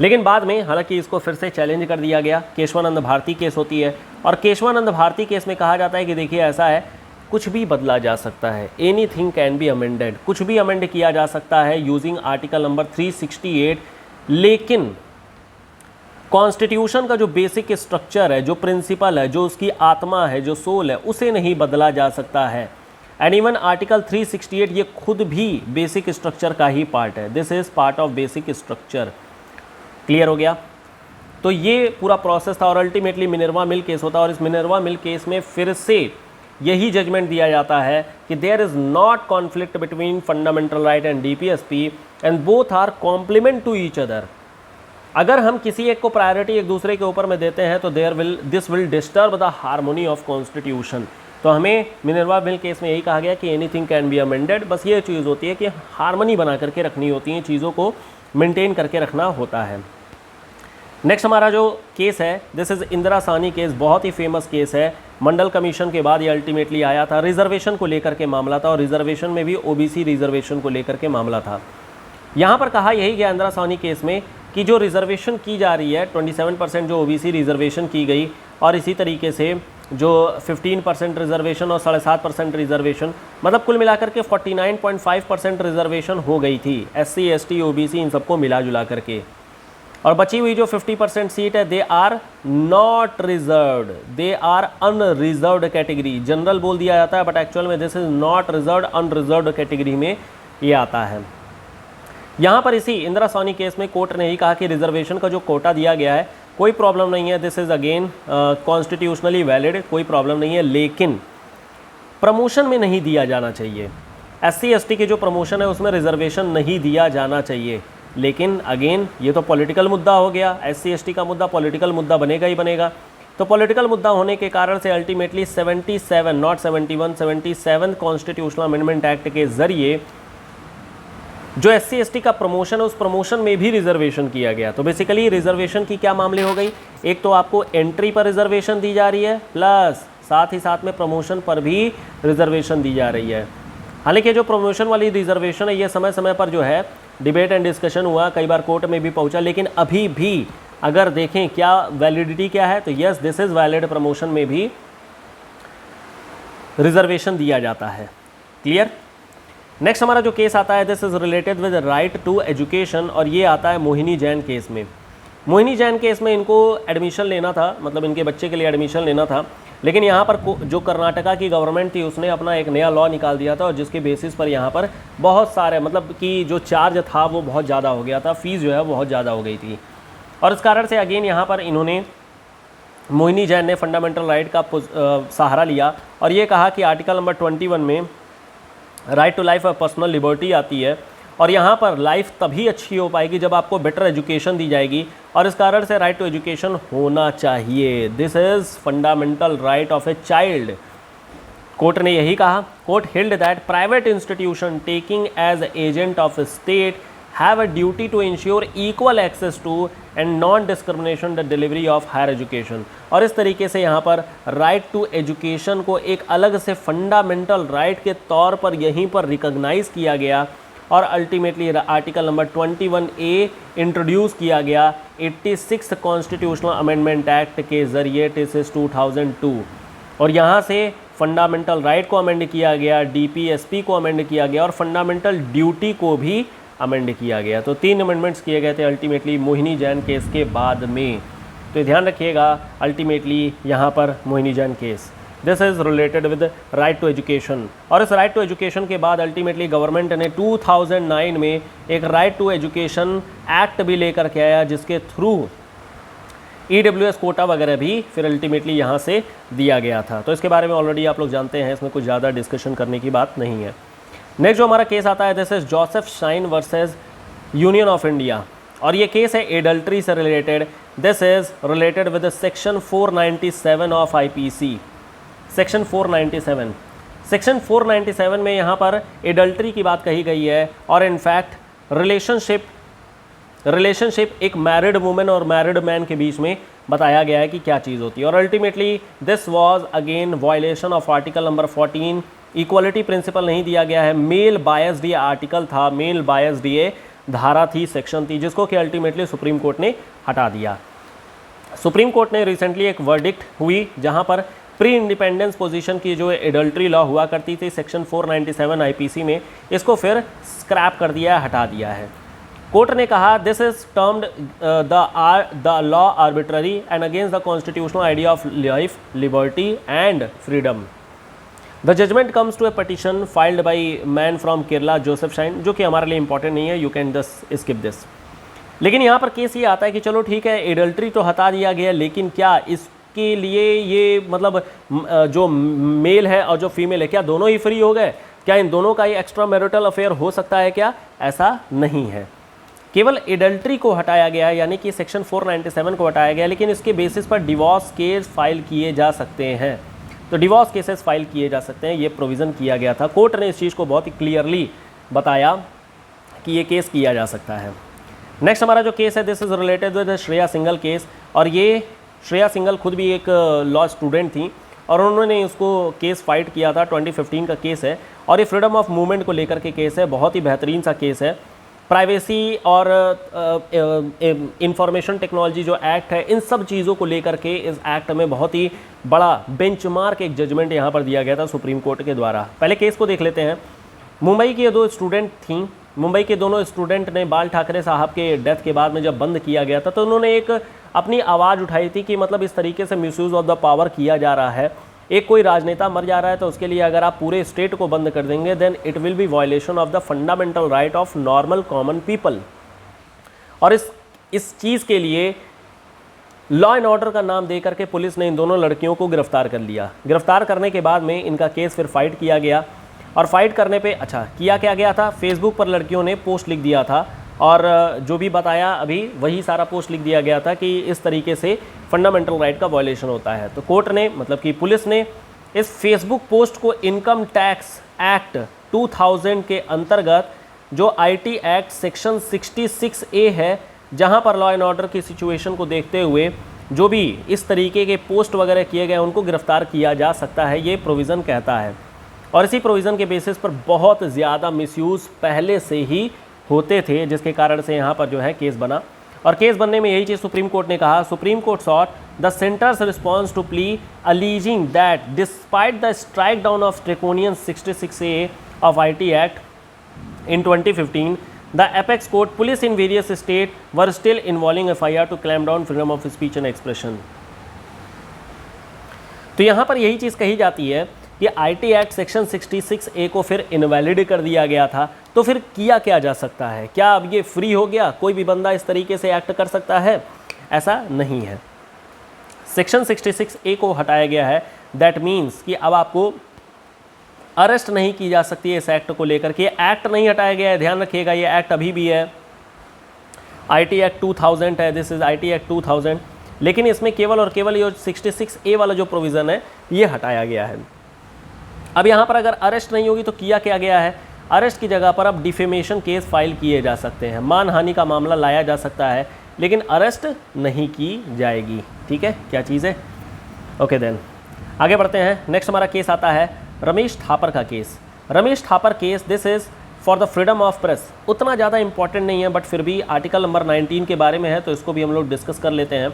लेकिन बाद में हालांकि इसको फिर से चैलेंज कर दिया गया। केशवानंद भारती केस होती है, और केशवानंद भारती केस में कहा जाता है कि देखिए ऐसा है, कुछ भी बदला जा सकता है, एनीथिंग कैन बी अमेंडेड, कुछ भी अमेंड किया जा सकता है यूजिंग आर्टिकल नंबर 368, लेकिन कॉन्स्टिट्यूशन का जो बेसिक स्ट्रक्चर है, जो प्रिंसिपल है, जो उसकी आत्मा है, जो सोल है, उसे नहीं बदला जा सकता है। एंड इवन आर्टिकल 368 ये खुद भी बेसिक स्ट्रक्चर का ही पार्ट है, this is part of basic structure. Clear हो गया। तो ये पूरा प्रोसेस था, और अल्टीमेटली मिनर्वा मिल केस होता है, और इस मिनर्वा मिल केस में फिर से यही जजमेंट दिया जाता है कि there is not conflict between fundamental right and DPSP and both are complement to each other. अगर हम किसी एक को प्रायोरिटी एक दूसरे के ऊपर में देते हैं तो this will disturb the harmony of constitution. तो हमें मिनर्वा मिल केस में यही कहा गया कि एनीथिंग कैन बी अमेंडेड, बस ये चीज़ होती है कि हार्मनी बना करके रखनी होती है, चीज़ों को मेंटेन करके रखना होता है। नेक्स्ट हमारा जो केस है, this is Indira Sahni case, बहुत ही फेमस केस है। मंडल कमीशन के बाद ये अल्टीमेटली आया था, रिजर्वेशन को लेकर के मामला था, और रिजर्वेशन में भी ओबीसी रिजर्वेशन को लेकर के मामला था। यहाँ पर कहा यही गया इंदिरा साहनी केस में कि जो रिजर्वेशन की जा रही है 27% जो ओबीसी रिजर्वेशन की गई, और इसी तरीके से जो 15% रिजर्वेशन और 7.5% रिजर्वेशन, मतलब कुल मिलाकर के 49.5% रिजर्वेशन हो गई थी SC ST OBC इन सबको मिला जुला करके। और बची हुई जो 50% सीट है they are not reserved, they are unreserved category. General बोल दिया जाता है बट एक्चुअल में this is not reserved, unreserved category में ये आता है। यहाँ पर इसी इंदिरा साहनी केस में कोर्ट ने ही कहा कि रिजर्वेशन का जो कोटा दिया गया है कोई प्रॉब्लम नहीं है, this is again constitutionally valid, कोई प्रॉब्लम नहीं है, लेकिन प्रमोशन में नहीं दिया जाना चाहिए। SC ST के जो प्रमोशन है उसमें रिजर्वेशन नहीं दिया जाना चाहिए। लेकिन अगेन ये तो पॉलिटिकल मुद्दा हो गया, SC ST का मुद्दा पॉलिटिकल मुद्दा बनेगा ही बनेगा। तो पॉलिटिकल मुद्दा होने के कारण से ultimately 77 not 71 77 constitutional amendment act के ज़रिए जो SC ST का प्रमोशन है उस प्रमोशन में भी रिजर्वेशन किया गया। तो बेसिकली रिजर्वेशन की क्या मामले हो गई, एक तो आपको एंट्री पर रिजर्वेशन दी जा रही है, प्लस साथ ही साथ में प्रमोशन पर भी रिजर्वेशन दी जा रही है। हालांकि जो प्रमोशन वाली रिजर्वेशन है ये समय समय पर जो है डिबेट एंड डिस्कशन हुआ, कई बार कोर्ट में भी पहुंचा, लेकिन अभी भी अगर देखें क्या वैलिडिटी क्या है तो yes this is valid, promotion में भी रिजर्वेशन दिया जाता है। क्लियर। नेक्स्ट हमारा जो केस आता है this is related with right to education, और ये आता है मोहिनी जैन केस में। मोहिनी जैन केस में इनको एडमिशन लेना था, मतलब इनके बच्चे के लिए एडमिशन लेना था, लेकिन यहाँ पर जो कर्नाटका की गवर्नमेंट थी उसने अपना एक नया लॉ निकाल दिया था, और जिसके बेसिस पर यहाँ पर बहुत सारे मतलब कि जो चार्ज था वो बहुत ज़्यादा हो गया था, फीस जो है बहुत ज़्यादा हो गई थी। और इस कारण से अगेन यहाँ पर इन्होंने मोहिनी जैन ने फंडामेंटल राइट का सहारा लिया और ये कहा कि आर्टिकल नंबर 21 में राइट टू लाइफ और पर्सनल लिबर्टी आती है, और यहाँ पर लाइफ तभी अच्छी हो पाएगी जब आपको बेटर एजुकेशन दी जाएगी, और इस कारण से राइट टू एजुकेशन होना चाहिए। This is fundamental right of a child. Court ने यही कहा। Court held that private institution taking as agent of state have a duty to ensure equal access to and non-discrimination the delivery of higher education। और इस तरीके से यहाँ पर right to education को एक अलग से फंडामेंटल राइट के तौर पर यहीं पर रिकॉग्नाइज किया गया, और ultimately article number 21A introduce किया गया 86 कॉन्स्टिट्यूशनल अमेंडमेंट एक्ट के ज़रिए, दिस इज 2002। और यहाँ से फंडामेंटल राइट को अमेंड किया गया, DPSP को अमेंड किया गया, और फंडामेंटल ड्यूटी को भी अमेंड किया गया। तो 3 अमेंडमेंट्स किए गए थे अल्टीमेटली मोहिनी जैन केस के बाद में। तो ध्यान रखिएगा अल्टीमेटली यहाँ पर Mohini Jain case this is related with right to education. और इस राइट टू एजुकेशन के बाद अल्टीमेटली गवर्नमेंट ने 2009 में एक राइट टू एजुकेशन एक्ट भी लेकर के आया, जिसके थ्रू EWS कोटा वगैरह भी फिर अल्टीमेटली यहाँ से दिया गया था। तो इसके बारे में ऑलरेडी आप लोग जानते हैं, इसमें कुछ ज़्यादा डिस्कशन करने की बात नहीं है। नेक्स्ट जो हमारा केस आता है this is Joseph shine versus union of India, और ये केस है एडल्ट्री से related. This is related with section 497 of IPC। Section 497, section 497 में यहाँ पर एडल्ट्री की बात कही गई है, और इनफैक्ट रिलेशनशिप एक मैरिड वुमेन और मैरिड मैन के बीच में बताया गया है कि क्या चीज़ होती है। और ultimately this was again violation of article number 14। Equality principle नहीं दिया गया है, मेल बायस्ड ये आर्टिकल था, मेल बायस्ड ये धारा थी, सेक्शन थी, जिसको कि अल्टीमेटली सुप्रीम कोर्ट ने हटा दिया। सुप्रीम कोर्ट ने रिसेंटली एक वर्डिक्ट हुई जहां पर प्री इंडिपेंडेंस पोजीशन की जो एडल्ट्री लॉ हुआ करती थी सेक्शन 497 IPC में, इसको फिर स्क्रैप कर दिया है, हटा दिया है। कोर्ट ने कहा this is termed the law arbitrary and against the constitutional idea of life, liberty and freedom. The judgement comes to a petition filed by man from Kerala Joseph Shine, जो कि हमारे लिए इंपॉर्टेंट नहीं है, you can just skip this. लेकिन यहाँ पर case ये आता है कि चलो ठीक है एडल्ट्री तो हटा दिया गया, लेकिन क्या इसके लिए ये मतलब जो मेल है और जो फीमेल है क्या दोनों ही फ्री हो गए? क्या इन दोनों का ये एक्स्ट्रा मैरिटल अफेयर हो सकता है क्या? ऐसा नहीं है। केवल एडल्ट्री को हटाया गया है, यानी कि सेक्शन 497 को हटाया गया, लेकिन इसके बेसिस पर डिवोर्स केस फाइल किए जा सकते हैं। तो डिवोर्स केसेस फाइल किए जा सकते हैं, ये प्रोविज़न किया गया था। कोर्ट ने इस चीज़ को बहुत ही क्लियरली बताया कि ये केस किया जा सकता है। नेक्स्ट हमारा जो केस है this is related with Shreya Singhal case, और ये श्रेया सिंघल खुद भी एक लॉ स्टूडेंट थी और उन्होंने उसको केस फाइट किया था। 2015 का केस है और ये फ्रीडम ऑफ मूवमेंट को लेकर के केस है, बहुत ही बेहतरीन सा केस है। प्राइवेसी और इंफॉर्मेशन टेक्नोलॉजी जो एक्ट है, इन सब चीज़ों को लेकर के इस एक्ट में बहुत ही बड़ा बेंचमार्क एक जजमेंट यहाँ पर दिया गया था सुप्रीम कोर्ट के द्वारा। पहले केस को देख लेते हैं। मुंबई की 2 स्टूडेंट थीं। मुंबई के दोनों स्टूडेंट ने बाल ठाकरे साहब के डेथ के बाद में जब बंद किया गया था तो उन्होंने एक अपनी आवाज़ उठाई थी कि मतलब इस तरीके से मिसयूज़ ऑफ द पावर किया जा रहा है। एक कोई राजनेता मर जा रहा है तो उसके लिए अगर आप पूरे स्टेट को बंद कर देंगे then it will be violation of the fundamental right of normal common people. और इस चीज़ के लिए लॉ एंड ऑर्डर का नाम दे करके पुलिस ने इन दोनों लड़कियों को गिरफ्तार कर लिया। गिरफ्तार करने के बाद में इनका केस फिर फाइट किया गया और फाइट करने पे अच्छा किया क्या गया था, फेसबुक पर लड़कियों ने पोस्ट लिख दिया था और जो भी बताया अभी वही सारा पोस्ट लिख दिया गया था कि इस तरीके से फंडामेंटल राइट का वायलेशन होता है। तो कोर्ट ने मतलब कि पुलिस ने इस फेसबुक पोस्ट को इनकम टैक्स एक्ट 2000 के अंतर्गत जो IT एक्ट सेक्शन 66A है, जहां पर लॉ एंड ऑर्डर की सिचुएशन को देखते हुए जो भी इस तरीके के पोस्ट वगैरह किए गए उनको गिरफ्तार किया जा सकता है, ये प्रोविज़न कहता है। और इसी प्रोविज़न के बेसिस पर बहुत ज़्यादा मिसयूज़ पहले से ही होते थे, जिसके कारण से यहाँ पर जो है केस बना। और केस बनने में यही चीज़ सुप्रीम कोर्ट ने कहा, supreme court sought the centre's response to plea alleging that despite the strike down of draconian 66A of IT act in 2015, the apex court police in various states were still involving FIR to clamp down freedom of speech and expression। तो यहाँ पर यही चीज़ कही जाती है कि IT act section 66A को फिर इनवैलिड कर दिया गया था। तो फिर किया क्या जा सकता है? क्या अब ये फ्री हो गया, कोई भी बंदा इस तरीके से एक्ट कर सकता है? ऐसा नहीं है। सेक्शन 66A को हटाया गया है। दैट मीन्स कि अब आपको अरेस्ट नहीं की जा सकती है इस एक्ट को लेकर के। एक्ट नहीं हटाया गया है, ध्यान रखिएगा, ये एक्ट अभी भी है। IT एक्ट 2000 है, दिस इज IT एक्ट 2000, लेकिन इसमें केवल और केवल ये 66A वाला जो प्रोविज़न है ये हटाया गया है। अब यहाँ पर अगर अरेस्ट नहीं होगी तो किया क्या गया है, अरेस्ट की जगह पर अब डिफेमेशन केस फाइल किए जा सकते हैं, मानहानि का मामला लाया जा सकता है, लेकिन अरेस्ट नहीं की जाएगी। ठीक है, क्या चीज़ है? ओके देन आगे बढ़ते हैं। नेक्स्ट हमारा केस आता है रमेश थापर का case. Ramesh Thapar case, this is for the freedom of press. उतना ज़्यादा इंपॉर्टेंट नहीं है बट फिर भी आर्टिकल नंबर 19 के बारे में है तो इसको भी हम लोग डिस्कस कर लेते हैं।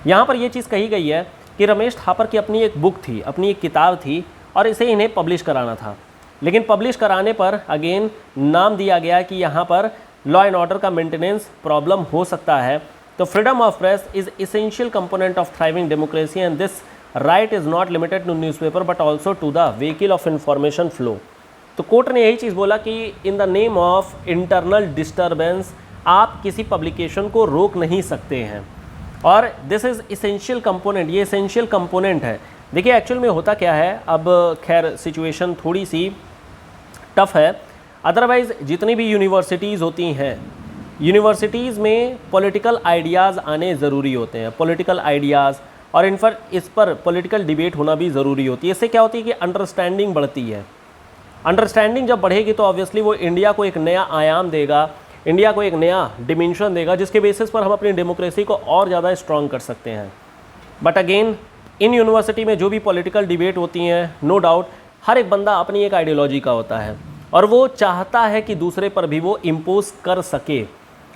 यहाँ पर ये चीज़ कही गई है कि रमेश थापर की अपनी एक बुक थी, अपनी एक किताब थी और इसे इन्हें पब्लिश कराना था, लेकिन पब्लिश कराने पर अगेन नाम दिया गया कि यहाँ पर लॉ एंड ऑर्डर का मेंटेनेंस प्रॉब्लम हो सकता है। तो freedom of press is essential component of thriving democracy and this right is not limited to newspaper but also to the vehicle of information flow. तो कोर्ट ने यही चीज़ बोला कि in the name of internal disturbance आप किसी publication को रोक नहीं सकते हैं और दिस इज़ इसेंशियल कंपोनेंट, ये इसेंशियल कंपोनेंट है। देखिए एक्चुअल में होता क्या है, अब खैर सिचुएशन थोड़ी सी टफ है, अदरवाइज़ जितनी भी यूनिवर्सिटीज़ होती हैं, यूनिवर्सिटीज़ में पॉलिटिकल आइडियाज़ आने ज़रूरी होते हैं, पॉलिटिकल आइडियाज़, और इस पर पॉलिटिकल डिबेट होना भी ज़रूरी होती है। इससे क्या होती है कि अंडरस्टैंडिंग बढ़ती है। अंडरस्टैंडिंग जब बढ़ेगी तो ऑब्वियसली वो इंडिया को एक नया आयाम देगा, इंडिया को एक नया डिमेंशन देगा, जिसके बेसिस पर हम अपनी डेमोक्रेसी को और ज़्यादा स्ट्रॉन्ग कर सकते हैं। बट अगेन इन यूनिवर्सिटी में जो भी पॉलिटिकल डिबेट होती हैं, नो डाउट हर एक बंदा अपनी एक आइडियोलॉजी का होता है और वो चाहता है कि दूसरे पर भी वो इम्पोज कर सके,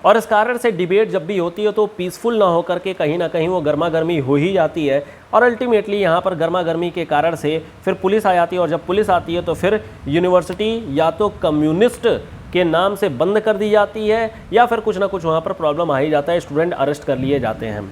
और इस कारण से डिबेट जब भी होती है तो पीसफुल ना होकर के कहीं ना कहीं वो गर्मा गर्मी हो ही जाती है और अल्टीमेटली यहाँ पर गर्मा गर्मी के कारण से फिर पुलिस आ जाती है, और जब पुलिस आती है तो फिर यूनिवर्सिटी या तो कम्युनिस्ट के नाम से बंद कर दी जाती है या फिर कुछ ना कुछ वहाँ पर प्रॉब्लम आ ही जाता है, स्टूडेंट अरेस्ट कर लिए जाते हैं।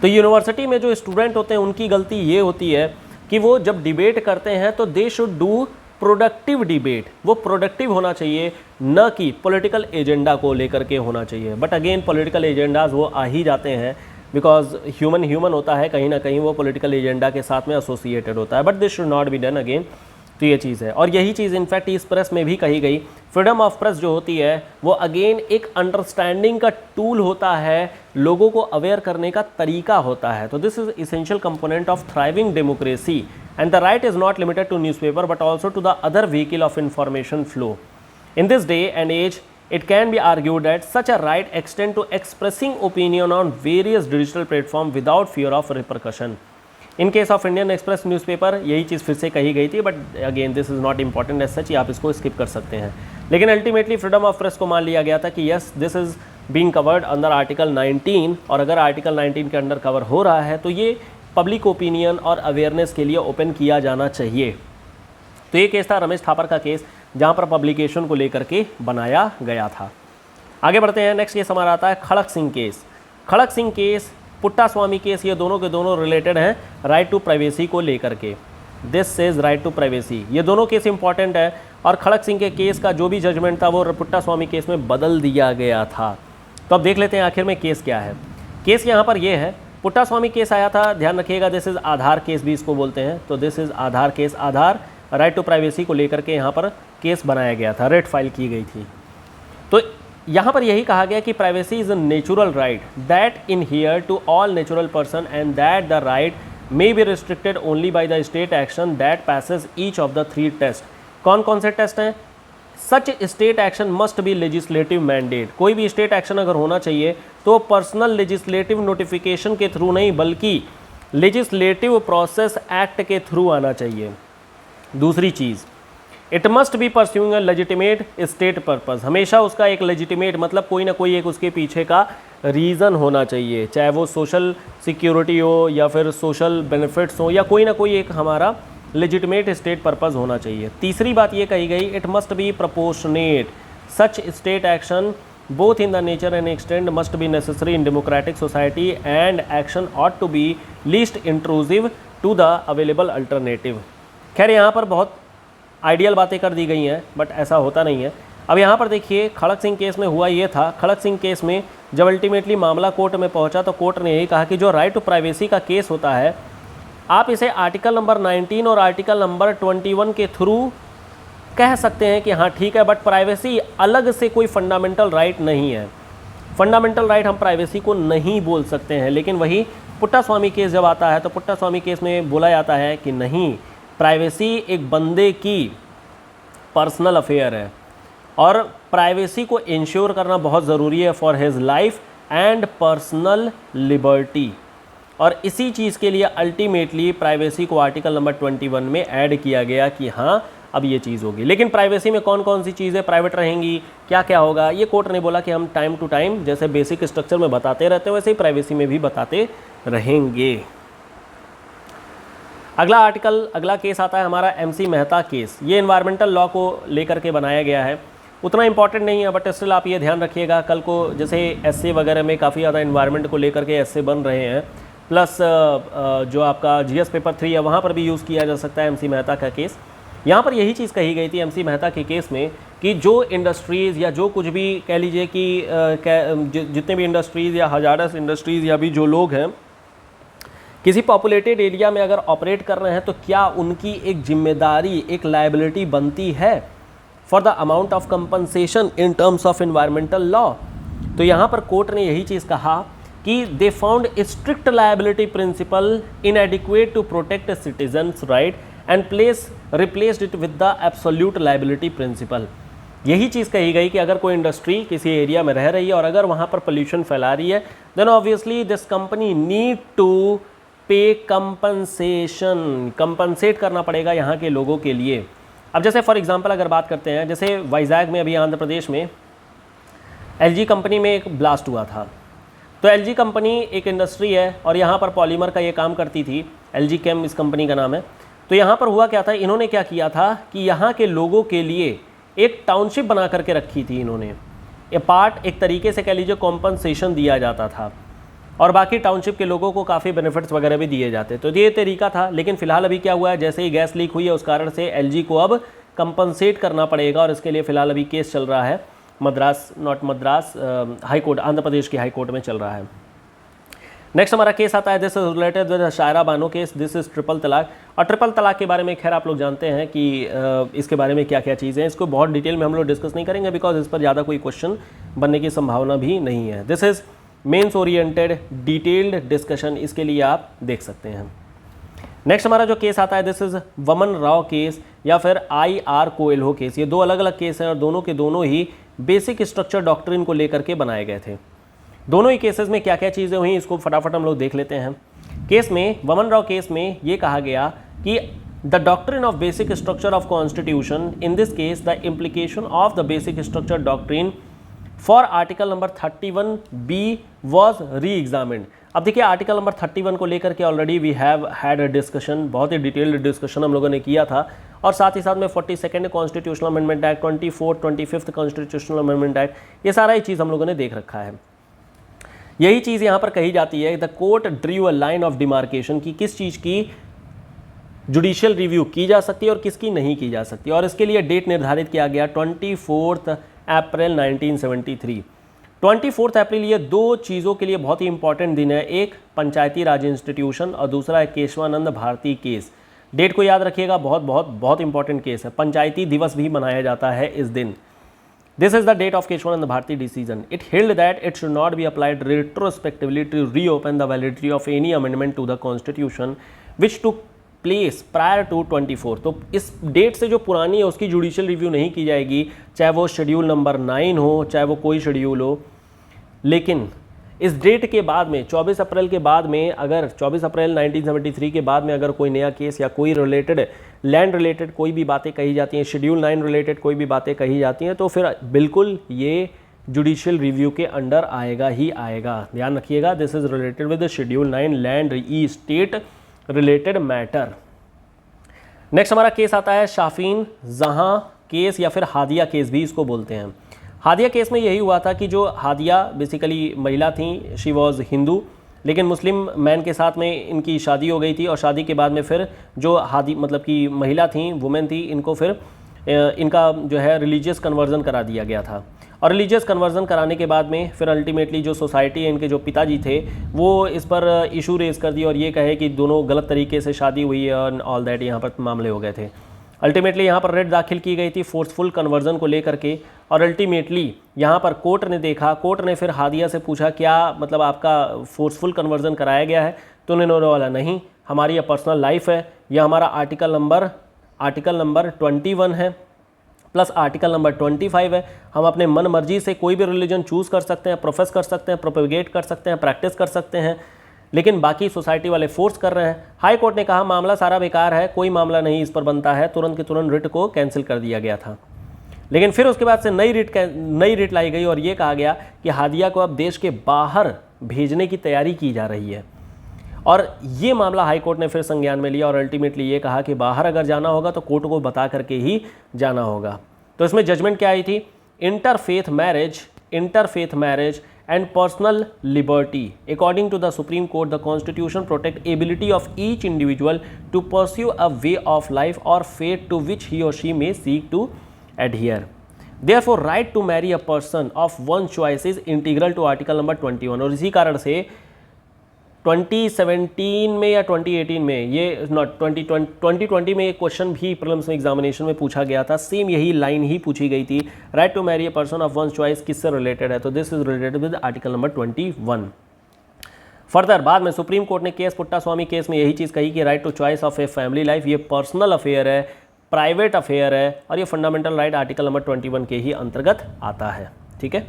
तो यूनिवर्सिटी में जो स्टूडेंट होते हैं उनकी गलती ये होती है कि वो जब डिबेट करते हैं तो they should do productive debate, वो प्रोडक्टिव होना चाहिए, न कि पॉलिटिकल एजेंडा को लेकर के होना चाहिए। बट अगेन पॉलिटिकल एजेंडाज वो आ ही जाते हैं बिकॉज ह्यूमन होता है, कहीं ना कहीं वो पॉलिटिकल एजेंडा के साथ में एसोसिएटेड होता है, but this should not be done again. तो ये चीज़ है, और यही चीज़ इनफैक्ट इस प्रेस में भी कही गई। फ्रीडम ऑफ प्रेस जो होती है वो अगेन एक अंडरस्टैंडिंग का टूल होता है, लोगों को अवेयर करने का तरीका होता है। तो this is essential component of thriving democracy and the right is not limited to newspaper but also to the other vehicle of information flow. In this day and age, it can be argued that such a right extend to expressing opinion on various digital platform without fear of repercussion. In case of Indian Express newspaper यही चीज़ फिर से कही गई थी, but again this is not important as such, आप इसको skip कर सकते हैं। लेकिन अल्टीमेटली फ्रीडम ऑफ प्रेस को मान लिया गया था कि yes this is being covered under article 19, और अगर आर्टिकल 19 के अंडर कवर हो रहा है तो ये पब्लिक ओपिनियन और अवेयरनेस के लिए ओपन किया जाना चाहिए। तो ये केस था रमेश थापर का केस, जहाँ पर पब्लिकेशन को लेकर के बनाया गया था। आगे बढ़ते हैं, नेक्स्ट केस हमारा आता है खड़क सिंह केस। खड़क सिंह केस, पुट्टा स्वामी केस, ये दोनों के दोनों रिलेटेड हैं राइट टू प्राइवेसी को लेकर के। This says right to privacy, ये दोनों केस इंपॉर्टेंट है, और खड़क सिंह के केस का जो भी जजमेंट था वो पुट्टा स्वामी केस में बदल दिया गया था। तो अब देख लेते हैं आखिर में केस क्या है। केस यहाँ पर ये है, पुट्टा स्वामी केस आया था, ध्यान रखिएगा दिस इज़ आधार केस भी इसको बोलते हैं, तो this is Aadhaar case. Aadhaar right to privacy को लेकर के यहाँ पर केस बनाया गया था, रेट फाइल की गई थी। तो यहाँ पर यही कहा गया कि privacy is a natural right that inhere to all natural person and that the right may be restricted only by the state action that passes each of the 3 test. कौन कौन से टेस्ट हैं? Such state action must be legislative mandate, कोई भी state action अगर होना चाहिए तो पर्सनल लेजिस्लेटिव नोटिफिकेशन के थ्रू नहीं बल्कि लेजिस्लेटिव प्रोसेस एक्ट के थ्रू आना चाहिए। दूसरी चीज़, it must B pursuing a legitimate state purpose, हमेशा उसका एक लेजिटिमेट मतलब कोई ना कोई एक उसके पीछे का रीज़न होना चाहिए, चाहे वो सोशल सिक्योरिटी हो या फिर सोशल बेनिफिट्स हो या कोई ना कोई एक हमारा लेजिटिमेट स्टेट पर्पस होना चाहिए। तीसरी बात ये कही गई, it must be proportionate, such state action both in the nature and extend must be necessary in democratic society and action ought to be least intrusive to the available alternative. खैर यहाँ पर बहुत आइडियल बातें कर दी गई हैं, but ऐसा होता नहीं है। अब यहाँ पर देखिए खड़क सिंह केस में हुआ ये था, खड़क सिंह केस में जब अल्टीमेटली मामला कोर्ट में पहुँचा तो कोर्ट ने यही कहा कि जो राइट टू प्राइवेसी का केस होता है आप इसे आर्टिकल नंबर 19 और आर्टिकल नंबर 21 के थ्रू कह सकते हैं कि हाँ ठीक है, बट प्राइवेसी अलग से कोई फंडामेंटल राइट नहीं है। फंडामेंटल राइट हम प्राइवेसी को नहीं बोल सकते हैं। लेकिन वही पुट्टा स्वामी केस जब आता है तो पुट्टा स्वामी केस में बोला जाता है कि नहीं, प्राइवेसी एक बंदे की पर्सनल अफेयर है और प्राइवेसी को इंश्योर करना बहुत ज़रूरी है for his life and personal liberty. और इसी चीज़ के लिए अल्टीमेटली प्राइवेसी को आर्टिकल नंबर 21 में ऐड किया गया कि हाँ अब ये चीज़ होगी। लेकिन प्राइवेसी में कौन कौन सी चीज़ें प्राइवेट रहेंगी, क्या क्या होगा, ये कोर्ट ने बोला कि हम टाइम टू टाइम जैसे बेसिक स्ट्रक्चर में बताते रहते हैं वैसे ही प्राइवेसी में भी बताते रहेंगे। अगला केस आता है हमारा MC मेहता केस। ये एनवायरमेंटल लॉ को लेकर के बनाया गया है, उतना इंपॉर्टेंट नहीं है बट स्टिल आप ये ध्यान रखिएगा, कल को जैसे एसए वगैरह में काफ़ी ज़्यादा एनवायरमेंट को लेकर के एसए बन रहे हैं, प्लस जो आपका GS पेपर 3 है वहाँ पर भी यूज़ किया जा सकता है MC मेहता का केस। यहाँ पर यही चीज़ कही गई थी MC मेहता के केस में कि जो इंडस्ट्रीज़ या जो कुछ भी कह लीजिए कि जितने भी इंडस्ट्रीज़ या हजारस इंडस्ट्रीज़ या भी जो लोग हैं किसी पॉपुलेटेड एरिया में अगर ऑपरेट कर रहे हैं तो क्या उनकी एक जिम्मेदारी, एक लायबिलिटी बनती है for the amount of compensation in terms of environmental law. तो यहाँ पर कोर्ट ने यही चीज़ कहा कि they found strict liability principle inadequate to protect citizens right and replaced it with the absolute liability principle. यही चीज़ कही गई कि अगर कोई इंडस्ट्री किसी एरिया में रह रही है और अगर वहाँ पर पोल्यूशन फैला रही है then obviously this company need to pay compensation, compensate करना पड़ेगा यहाँ के लोगों के लिए। अब जैसे फॉर एग्जांपल अगर बात करते हैं, जैसे वाइजैग में अभी आंध्र प्रदेश में LG कंपनी में एक ब्लास्ट हुआ था। तो LG कंपनी एक इंडस्ट्री है और यहाँ पर पॉलीमर का ये काम करती थी, LG केम इस कंपनी का नाम है। तो यहाँ पर हुआ क्या था, इन्होंने क्या किया था कि यहाँ के लोगों के लिए एक टाउनशिप बना करके रखी थी इन्होंने। ये पार्ट एक तरीके से कह लीजिए कॉम्पनसेशन दिया जाता था और बाकी टाउनशिप के लोगों को काफ़ी बेनिफिट्स वगैरह भी दिए जाते। तो ये तरीका था। लेकिन फिलहाल अभी क्या हुआ है, जैसे ही गैस लीक हुई है उस कारण से LG को अब कंपनसेट करना पड़ेगा और इसके लिए फ़िलहाल अभी केस चल रहा है हाई कोर्ट, आंध्र प्रदेश की हाई कोर्ट में चल रहा है। नेक्स्ट हमारा केस आता है this is related with Shayara Bano case. This is triple talaq. और ट्रिपल तलाक के बारे में खैर आप लोग जानते हैं कि इसके बारे में क्या क्या चीज़ें हैं, इसको बहुत डिटेल में हम लोग डिस्कस नहीं करेंगे बिकॉज इस पर ज़्यादा कोई क्वेश्चन बनने की संभावना भी नहीं है। This is mains oriented detailed discussion, इसके लिए आप देख सकते हैं। नेक्स्ट हमारा जो केस आता है दिस इज वमन राव केस या फिर IR कोएल्हो केस। ये दो अलग अलग केस हैं और दोनों के दोनों ही बेसिक स्ट्रक्चर डॉक्ट्रिन को लेकर के बनाए गए थे। दोनों ही केसेस में क्या क्या चीज़ें हुई इसको फटाफट हम लोग देख लेते हैं। केस में वमन राव केस में ये कहा गया कि The doctrine of basic structure of constitution, in this case the implication of the basic structure doctrine for article number 31B was re-examined. अब देखिए आर्टिकल नंबर 31 को लेकर के already we have had a discussion, बहुत ही detailed discussion हम लोगों ने किया था, और साथ ही साथ में 42nd constitutional amendment act, 25th constitutional amendment act, ये सारा ही चीज़ हम लोगों ने देख रखा है। यही चीज़ यहाँ पर कही जाती है, the court drew a line of demarcation की किस चीज़ की जुडिशियल रिव्यू की जा सकती है और किसकी नहीं की जा सकती, और इसके लिए डेट निर्धारित किया गया 24 अप्रैल 1973। 24 अप्रैल ये दो चीज़ों के लिए बहुत ही इंपॉर्टेंट दिन है, एक पंचायती राज इंस्टीट्यूशन और दूसरा है केशवानंद भारती केस। डेट को याद रखिएगा, बहुत बहुत बहुत इंपॉर्टेंट केस है। पंचायती दिवस भी मनाया जाता है इस दिन। This is the date of Keshwanand Bharati decision. It held that it should not be applied retrospectively to reopen the validity of any amendment to the Constitution which took place prior to 24। तो इस date से जो पुरानी है उसकी judicial review नहीं की जाएगी, चाहे वो शेड्यूल नंबर 9 हो, चाहे वो कोई शेड्यूल हो। लेकिन इस डेट के बाद में 24 अप्रैल के बाद में, अगर 24 अप्रैल 1973 के बाद में अगर कोई नया केस या कोई रिलेटेड लैंड रिलेटेड कोई भी बातें कही जाती हैं, शेड्यूल 9 रिलेटेड कोई भी बातें कही जाती हैं, तो फिर बिल्कुल ये जुडिशियल रिव्यू के अंडर आएगा ही आएगा। ध्यान रखिएगा, this is related with schedule 9 land E state related matter. Next हमारा केस आता है शाफीन जहां केस, या फिर हादिया केस भी इसको बोलते हैं। हादिया केस में यही हुआ था कि जो हादिया बेसिकली महिला थी, शी वॉज हिंदू, लेकिन मुस्लिम मैन के साथ में इनकी शादी हो गई थी, और शादी के बाद में फिर जो हादी मतलब कि महिला थी, वुमेन थी, इनको फिर इनका जो है रिलीजियस कन्वर्जन करा दिया गया था। और रिलीजियस कन्वर्जन कराने के बाद में फिर अल्टीमेटली जो सोसाइटी है, इनके जो पिताजी थे, वो इस पर इशू रेज कर दिया और ये कहे कि दोनों गलत तरीके से शादी हुई है और ऑल दैट, यहाँ पर मामले हो गए थे। अल्टीमेटली यहाँ पर रेट दाखिल की गई थी फोर्सफुल कन्वर्जन को लेकर के, और अल्टीमेटली यहाँ पर कोर्ट ने देखा, कोर्ट ने फिर हादिया से पूछा क्या मतलब आपका फोर्सफुल कन्वर्जन कराया गया है, तो उन्होंने बोला नहीं, हमारी यह पर्सनल लाइफ है, यह हमारा आर्टिकल नंबर 21 है प्लस आर्टिकल नंबर 25 है, हम अपने मन मर्जी से कोई भी रिलीजन चूज़ कर सकते हैं, प्रोफेस कर सकते हैं, प्रोपेगेट कर सकते हैं, प्रैक्टिस कर सकते हैं, लेकिन बाकी सोसाइटी वाले फोर्स कर रहे हैं। हाई कोर्ट ने कहा मामला सारा बेकार है, कोई मामला नहीं इस पर बनता है, तुरंत के तुरंत रिट को कैंसिल कर दिया गया था। लेकिन फिर उसके बाद से नई रिट लाई गई और ये कहा गया कि हादिया को अब देश के बाहर भेजने की तैयारी की जा रही है, और ये मामला हाई कोर्ट ने फिर संज्ञान में लिया और अल्टीमेटली ये कहा कि बाहर अगर जाना होगा तो कोर्ट को बता करके ही जाना होगा। तो इसमें जजमेंट क्या आई थी, interfaith marriage and personal liberty. According to the Supreme Court, the Constitution protects ability of each individual to pursue a way of life or faith to which he or she may seek to adhere. Therefore, right to marry a person of one's choice is integral to Article number 21। और इसी कारण से 2017 में या 2018 में ये 2020 में एक क्वेश्चन भी प्रीलिम्स में एग्जामिनेशन में पूछा गया था, सेम यही लाइन ही पूछी गई थी, right to marry a person of one's choice किससे रिलेटेड है, तो this is related with article number 21। Further बाद में सुप्रीम कोर्ट ने केस पुट्टास्वामी केस में यही चीज़ कही कि right to choice of a family life ये पर्सनल अफेयर है, प्राइवेट अफेयर है, और ये फंडामेंटल राइट आर्टिकल नंबर 21 के ही अंतर्गत आता है। ठीक है,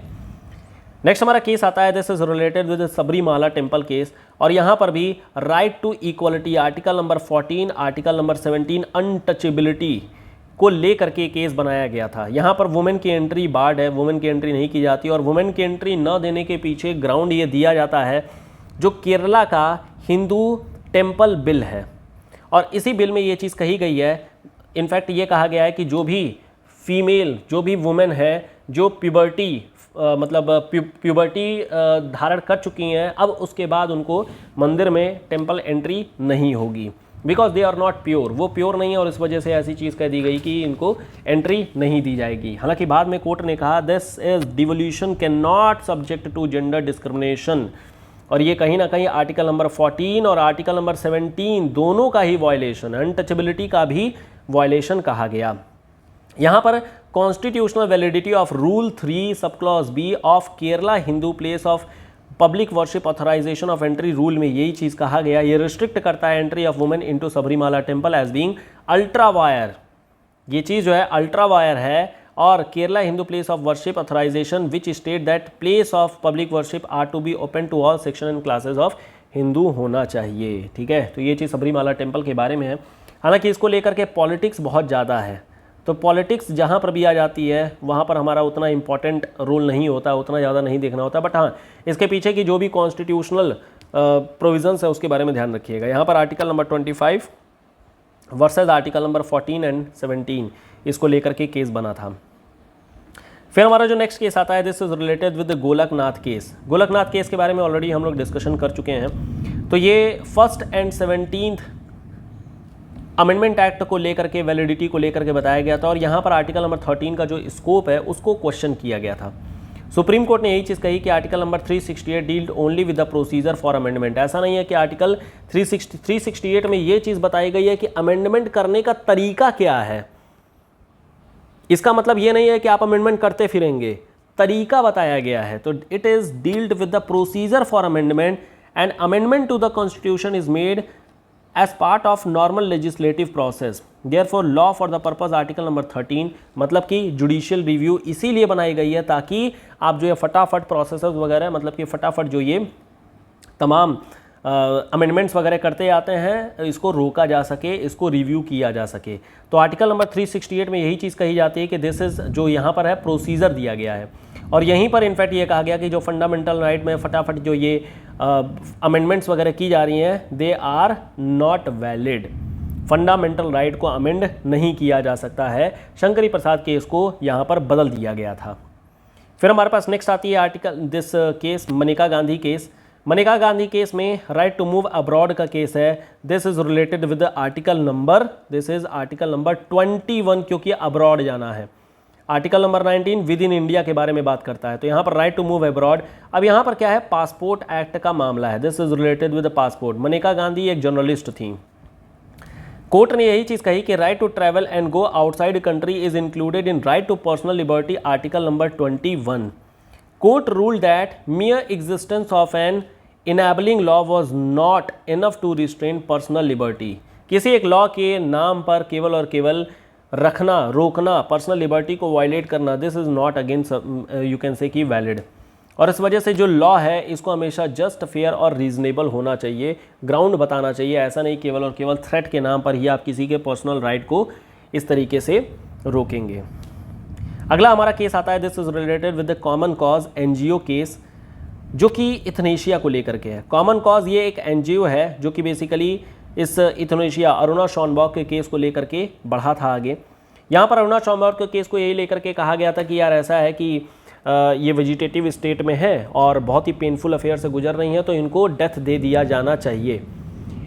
नेक्स्ट हमारा केस आता है, this is related with Sabarimala temple case, और यहाँ पर भी right to equality article number 14, article number 17 untouchability को लेकर के केस बनाया गया था। यहाँ पर वुमेन की एंट्री बार्ड है, वुमेन की एंट्री नहीं की जाती, और वुमेन की एंट्री न देने के पीछे ग्राउंड ये दिया जाता है जो केरला का हिंदू टेम्पल बिल है, और इसी बिल में ये चीज़ कही गई है, इनफैक्ट ये कहा गया है कि जो भी फीमेल, जो भी वुमेन है जो प्यूबर्टी धारण कर चुकी हैं, अब उसके बाद उनको मंदिर में टेम्पल एंट्री नहीं होगी, because they are not pure, वो प्योर नहीं है, और इस वजह से ऐसी चीज़ कह दी गई कि इनको एंट्री नहीं दी जाएगी। हालांकि बाद में कोर्ट ने कहा this is devolution can not subject to gender discrimination, और ये कहीं ना कहीं आर्टिकल नंबर 14 और आर्टिकल नंबर 17 दोनों का ही वायलेशन, अनटचेबिलिटी का भी वायलेशन कहा गया। यहाँ पर constitutional validity of rule 3 sub clause B of Kerala Hindu place of public worship authorisation of entry rule में यही चीज़ कहा गया, ये रिस्ट्रिक्ट करता है entry of women into Sabarimala temple as being ultra vires, ये चीज़ जो है अल्ट्रा वायर है, और Kerala Hindu place of worship authorisation which state that place of public worship are to be open to all section and classes of Hindu होना चाहिए। ठीक है, तो ये चीज़ सबरीमाला टेम्पल के बारे में है। हालांकि इसको लेकर के पॉलिटिक्स बहुत ज़्यादा है, तो पॉलिटिक्स जहाँ पर भी आ जाती है वहाँ पर हमारा उतना इंपॉर्टेंट रोल नहीं होता, उतना ज़्यादा नहीं देखना होता। बट हाँ, इसके पीछे की जो भी कॉन्स्टिट्यूशनल प्रोविजंस है उसके बारे में ध्यान रखिएगा। यहाँ पर article number 25 versus article number 14 and 17 इसको लेकर के केस बना था। फिर हमारा जो नेक्स्ट केस आता है, this is related with the Golaknath case. Golaknath case के बारे में ऑलरेडी हम लोग डिस्कशन कर चुके हैं। तो ये 1st and 17th amendment act को लेकर के, वैलिडिटी को लेकर के बताया गया था, और यहाँ पर आर्टिकल नंबर 13 का जो स्कोप है उसको क्वेश्चन किया गया था। सुप्रीम कोर्ट ने यही चीज़ कही कि article number 368 dealt only with the procedure for amendment. ऐसा नहीं है कि आर्टिकल 368 में ये चीज़ बताई गई है कि अमेंडमेंट करने का तरीका क्या है। इसका मतलब ये नहीं है कि आप अमेंडमेंट करते फिरेंगे, तरीका बताया गया है। तो it is dealt with the procedure for amendment and amendment to the constitution is made as part of normal legislative process, therefore law for the purpose article number 13, मतलब कि जुडिशियल रिव्यू इसीलिए बनाई गई है ताकि आप जो है फटाफट प्रोसेसेस वगैरह, मतलब कि फटाफट जो ये तमाम अमेंडमेंट्स वगैरह करते आते हैं इसको रोका जा सके, इसको रिव्यू किया जा सके। तो आर्टिकल नंबर 368 में यही चीज़ कही जाती है कि दिस इज़, जो यहाँ पर है प्रोसीजर दिया गया है, और यहीं पर इनफैक्ट ये कहा गया कि जो फंडामेंटल राइट में फटाफट जो ये अमेंडमेंट्स वगैरह की जा रही हैं, they are not valid. Fundamental right को अमेंड नहीं किया जा सकता है। शंकरी प्रसाद केस को यहाँ पर बदल दिया गया था। फिर हमारे पास नेक्स्ट आती है article this case, Maneka Gandhi case. Maneka Gandhi case में राइट टू मूव अब्रॉड का केस है। This is related with article number 21, क्योंकि अब्रॉड जाना है। Article number 19 with in India के बारे में बात करता है। तो यहाँ पर राइट टू मूव अब्रॉड, अब यहाँ पर क्या है, पासपोर्ट एक्ट का मामला है। This is related with passport. Maneka Gandhi एक जर्नलिस्ट थी। कोर्ट ने यही चीज़ कही कि right to travel and go outside country is included in right to personal liberty, article number 21। Court ruled that mere existence of an enabling law was not enough to restrain personal liberty। किसी एक law के नाम पर केवल और केवल रखना, रोकना, पर्सनल लिबर्टी को वायलेट करना, this is not against you can say कि वैलिड। और इस वजह से जो लॉ है इसको हमेशा जस्ट, फेयर और रीजनेबल होना चाहिए, ग्राउंड बताना चाहिए। ऐसा नहीं केवल और केवल थ्रेट के नाम पर ही आप किसी के पर्सनल राइट को इस तरीके से रोकेंगे। अगला हमारा केस आता है, this is related with the common cause NGO case, जो कि इथनेशिया को लेकर के है। कॉमन कॉज ये एक एनजीओ है जो कि बेसिकली इस इथनेशिया अरुणा शॉनबॉर्ग के केस को लेकर के बढ़ा था आगे। यहाँ पर अरुणा शॉनबॉर्ग के केस को यही लेकर के कहा गया था कि यार ऐसा है कि ये वेजिटेटिव स्टेट में है और बहुत ही पेनफुल अफेयर से गुजर रही हैं, तो इनको डेथ दे दिया जाना चाहिए।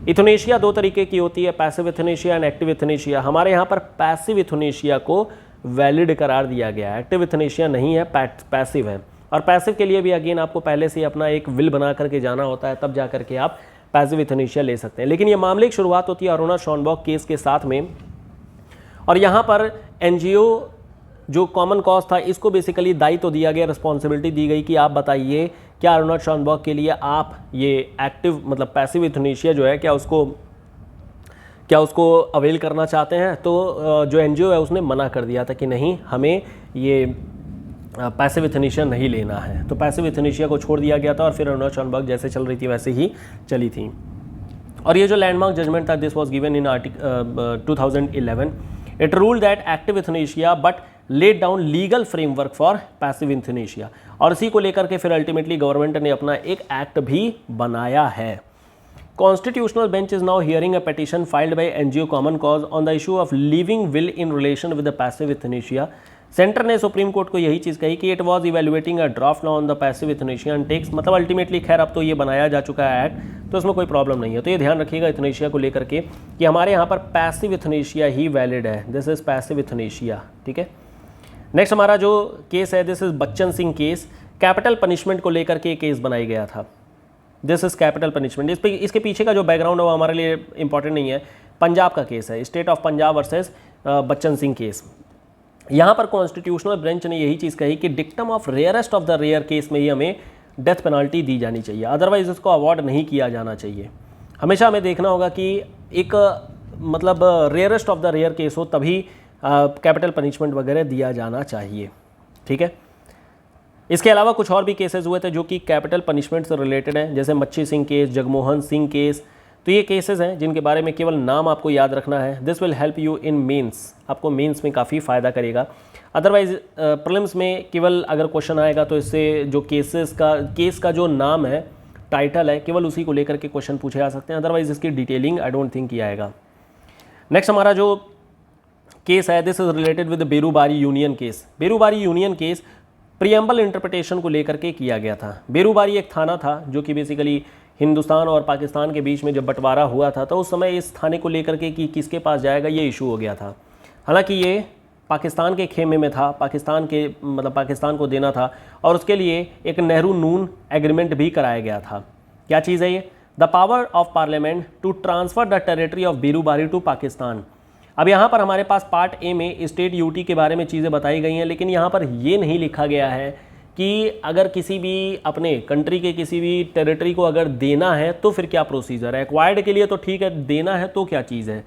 इथनेशिया दो तरीके की होती है, पैसिव इथनेशिया एंड एक्टिव इथनेशिया। हमारे यहाँ पर पैसिव इथनेशिया को वैलिड करार दिया गया है, एक्टिव इथनेशिया नहीं है, पैसिव है। और पैसिव के लिए भी अगेन आपको पहले से अपना एक विल बना करके जाना होता है, तब जा करके आप पैसिव इथनेशिया ले सकते हैं। लेकिन ये मामले की शुरुआत होती है अरुणा शॉनबॉर्ग केस के साथ में, और यहाँ पर एनजीओ जो कॉमन कॉज था इसको बेसिकली दायित्व दिया गया, रिस्पॉन्सिबिलिटी दी गई कि आप बताइए क्या अरुणा शॉनबॉर्ग के लिए आप ये एक्टिव मतलब पैसिव इथनेशिया जो है क्या उसको अवेल करना चाहते हैं। तो जो एनजीओ है उसने मना कर दिया था कि नहीं, हमें ये पैसिव इथनेशिया नहीं लेना है। तो पैसिव इथनेशिया को छोड़ दिया गया था और फिर अरुणा शॉनबॉर्ग जैसे चल रही थी वैसे ही चली थी। और ये जो लैंडमार्क जजमेंट था, this was given in 2011। It ruled that active euthanasia but laid down legal framework for passive euthanasia, और इसी को लेकर के फिर अल्टीमेटली गवर्नमेंट ने अपना एक एक्ट भी बनाया है। Constitutional bench is now hearing a petition filed by NGO Common Cause on the issue of leaving will in relation with the passive euthanasia। Centre ने सुप्रीम कोर्ट को यही चीज़ कही कि it was evaluating a draft law on the passive euthanasia and takes, मतलब ultimately खैर अब तो ये बनाया जा चुका है एक्ट, तो इसमें कोई प्रॉब्लम नहीं है। तो ये ध्यान रखिएगा यूथनेशिया को लेकर के कि हमारे यहाँ पर पैसिव यूथनेशिया ही वैलिड है। दिस इज पैसिव यूथनेशिया, ठीक है। नेक्स्ट हमारा जो केस है, this is Bachchan Singh case. Capital punishment को लेकर के केस बनाया गया था। This is capital punishment. इसके पीछे का जो बैकग्राउंड है वो हमारे लिए इंपॉर्टेंट नहीं है। पंजाब का केस है, state of Punjab versus Bachan Singh case. यहाँ पर कॉन्स्टिट्यूशनल बेंच ने यही चीज़ कही कि dictum of rarest of the rare case में ही हमें डेथ पेनल्टी दी जानी चाहिए, अदरवाइज उसको अवॉर्ड नहीं किया जाना चाहिए। हमेशा हमें देखना होगा कि एक मतलब rarest of the rare case हो तभी कैपिटल पनिशमेंट वगैरह दिया जाना चाहिए, ठीक है। इसके अलावा कुछ और भी केसेस हुए थे जो कि कैपिटल पनिशमेंट से रिलेटेड हैं, जैसे मच्छी सिंह केस, जगमोहन सिंह केस, तो ये केसेस हैं जिनके बारे में केवल नाम आपको याद रखना है। This will help you in mains, आपको मेंस में काफ़ी फ़ायदा करेगा। अदरवाइज प्रीलिम्स में केवल अगर क्वेश्चन आएगा तो इससे जो केस का जो नाम है, टाइटल है, केवल उसी को लेकर के क्वेश्चन पूछे जा सकते हैं। अदरवाइज इसकी डिटेलिंग आई डोंट थिंक किया आएगा। नेक्स्ट हमारा जो केस है, this is related with Berubari union case. Berubari union case preamble interpretation को लेकर के किया गया था। बेरूबारी एक थाना था जो कि बेसिकली हिंदुस्तान और पाकिस्तान के बीच में जब बंटवारा हुआ था तो उस समय इस थाने को लेकर के कि किसके पास जाएगा ये इशू हो गया था। हालांकि ये पाकिस्तान के खेमे में था, पाकिस्तान को देना था और उसके लिए एक नेहरू नून एग्रीमेंट भी कराया गया था। क्या चीज़ है ये? The power of parliament to transfer the territory of Berubari to Pakistan. अब यहाँ पर हमारे पास पार्ट ए में स्टेट यूटी के बारे में चीज़ें बताई गई हैं, लेकिन यहाँ पर ये नहीं लिखा गया है कि अगर किसी भी अपने कंट्री के किसी भी टेरिटरी को अगर देना है तो फिर क्या प्रोसीजर है। एक्वायर्ड के लिए तो ठीक है, देना है तो क्या चीज़ है।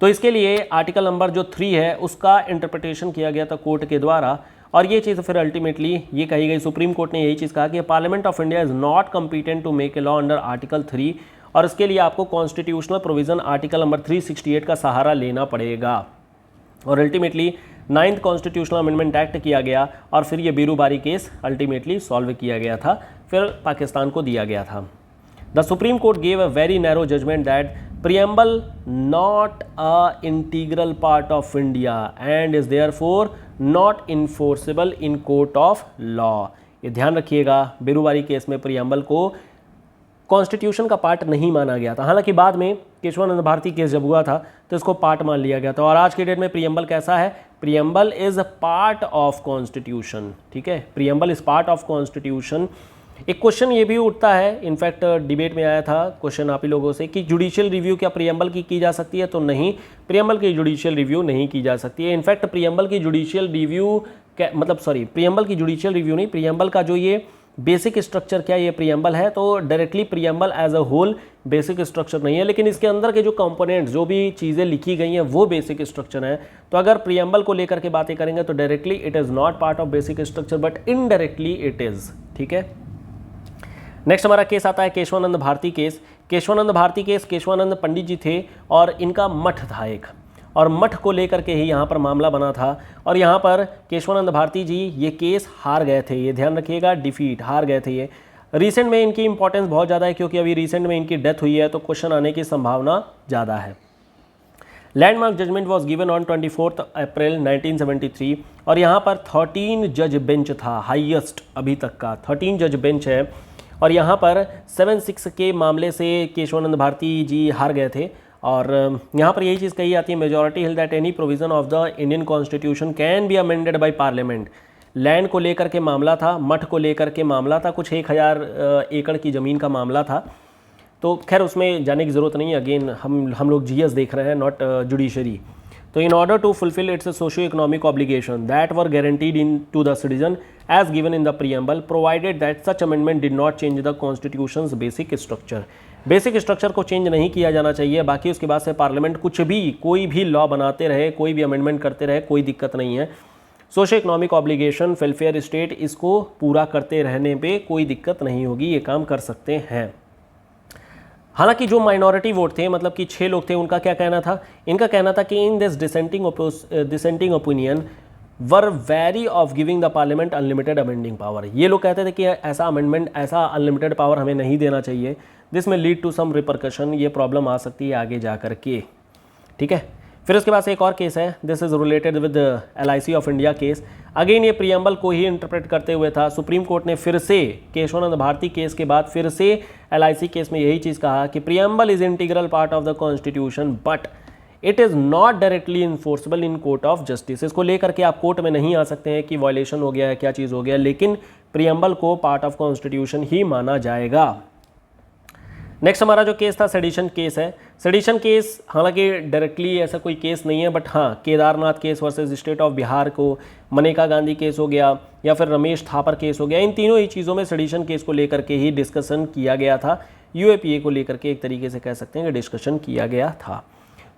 तो इसके लिए आर्टिकल नंबर जो 3 है उसका इंटरप्रिटेशन किया गया था कोर्ट के द्वारा, और ये चीज़ फिर अल्टीमेटली ये कही गई, सुप्रीम कोर्ट ने यही चीज़ कहा कि parliament of India is not competent to make a law under article 3, और इसके लिए आपको कॉन्स्टिट्यूशनल प्रोविज़न आर्टिकल नंबर 368 का सहारा लेना पड़ेगा। और ultimately 9th constitutional amendment act किया गया और फिर ये बेरूबारी केस अल्टीमेटली सॉल्व किया गया था, फिर पाकिस्तान को दिया गया था। The Supreme Court gave a very narrow judgement that preamble not a integral part of India and is therefore not enforceable in court of law। ये ध्यान रखिएगा, बेरूबारी केस में प्रियम्बल को कॉन्स्टिट्यूशन का पार्ट नहीं माना गया था। हालांकि बाद में केशवानंद भारती केस जब हुआ था तो इसको पार्ट मान लिया गया था। और आज के डेट में प्रियम्बल कैसा है? Preamble is part of constitution. ठीक है, preamble is part of constitution. एक क्वेश्चन ये भी उठता है, इनफैक्ट डिबेट में आया था क्वेश्चन आप ही लोगों से कि जुडिशियल रिव्यू क्या प्रियम्बल की जा सकती है? तो नहीं, प्रियम्बल की जुडिशियल रिव्यू नहीं की जा सकती है। इनफैक्ट प्रियम्बल की जुडिशियल रिव्यू प्रियम्बल की जुडिशियल रिव्यू नहीं, प्रियम्बल का जो ये बेसिक स्ट्रक्चर क्या ये प्रियम्बल है, तो directly preamble as a whole basic structure नहीं है, लेकिन इसके अंदर के जो कंपोनेंट्स, जो भी चीज़ें लिखी गई हैं वो बेसिक स्ट्रक्चर है। तो अगर प्रियम्बल को लेकर के बातें करेंगे तो directly it is not part of basic structure but indirectly it is. ठीक है, नेक्स्ट हमारा केस आता है केशवानंद भारती केस। केशवानंद भारती केस, केशवानंद पंडित जी थे और इनका मठ था एक, और मठ को लेकर के ही यहाँ पर मामला बना था। और यहाँ पर केशवानंद भारती जी ये केस हार गए थे, ये ध्यान रखिएगा, डिफीट, हार गए थे ये। रिसेंट में इनकी इंपॉर्टेंस बहुत ज़्यादा है क्योंकि अभी रिसेंट में इनकी डेथ हुई है, तो क्वेश्चन आने की संभावना ज़्यादा है। Landmark judgement was given on 24 April 1973 और यहाँ पर 13 जज बेंच था, हाईएस्ट अभी तक का 13 जज बेंच है। और यहाँ पर 7-6 के मामले से केशवानंद भारती जी हार गए थे। और यहाँ पर यही चीज़ कही जाती है, majority hill that any provision of the Indian constitution can be amended by parliament. Land को लेकर के मामला था, मठ को लेकर के मामला था, कुछ 1000 एकड़ की ज़मीन का मामला था। तो खैर उसमें जाने की ज़रूरत नहीं है, अगेन हम लोग जीएस देख रहे हैं, नॉट जुडिशरी। तो in order to fulfill its socio-economic obligation that were guaranteed to the citizen as given in the preamble, provided that such amendment did not change the constitution's basic structure। Basic structure को change नहीं किया जाना चाहिए, बाकी उसके बाद से parliament कुछ भी कोई भी लॉ बनाते रहे, कोई भी अमेंडमेंट करते रहे, कोई दिक्कत नहीं है। Socio economic obligation, welfare state, इसको पूरा करते रहने पे कोई दिक्कत नहीं होगी, ये काम कर सकते हैं। हालांकि जो माइनॉरिटी वोट थे, मतलब कि 6 लोग थे, उनका क्या कहना था? इनका कहना था कि in this dissenting opinion were very of giving the parliament unlimited amending power. ये लोग कहते थे कि ऐसा अमेंडमेंट, ऐसा अनलिमिटेड पावर हमें नहीं देना चाहिए, दिस में लीड टू सम रिपरकशन, ये प्रॉब्लम आ सकती है आगे जा कर के। ठीक है, फिर उसके बाद एक और केस है, this is related with LIC of India case. Again ये प्रियम्बल को ही इंटरप्रेट करते हुए था। सुप्रीम कोर्ट ने फिर से केशवानंद भारती केस के बाद फिर से LIC केस में यही चीज़ कहा कि preamble is integral part of the constitution but it is not directly enforceable in court of justice. इसको लेकर के आप कोर्ट में नहीं आ सकते हैं कि वायलेशन हो गया है, क्या चीज़ हो गया, लेकिन प्रियम्बल को पार्ट ऑफ कॉन्स्टिट्यूशन ही माना जाएगा। नेक्स्ट हमारा जो केस था सेडिशन केस है। सेडिशन केस हालांकि डायरेक्टली ऐसा कोई केस नहीं है, बट हाँ Kedarnath case versus state of Bihar को, मनेका गांधी केस हो गया या फिर रमेश थापर केस हो गया, इन तीनों ही चीज़ों में सेडिशन केस को लेकर के ही डिस्कशन किया गया था। UAPA को लेकर के एक तरीके से कह सकते हैं कि डिस्कशन किया गया था।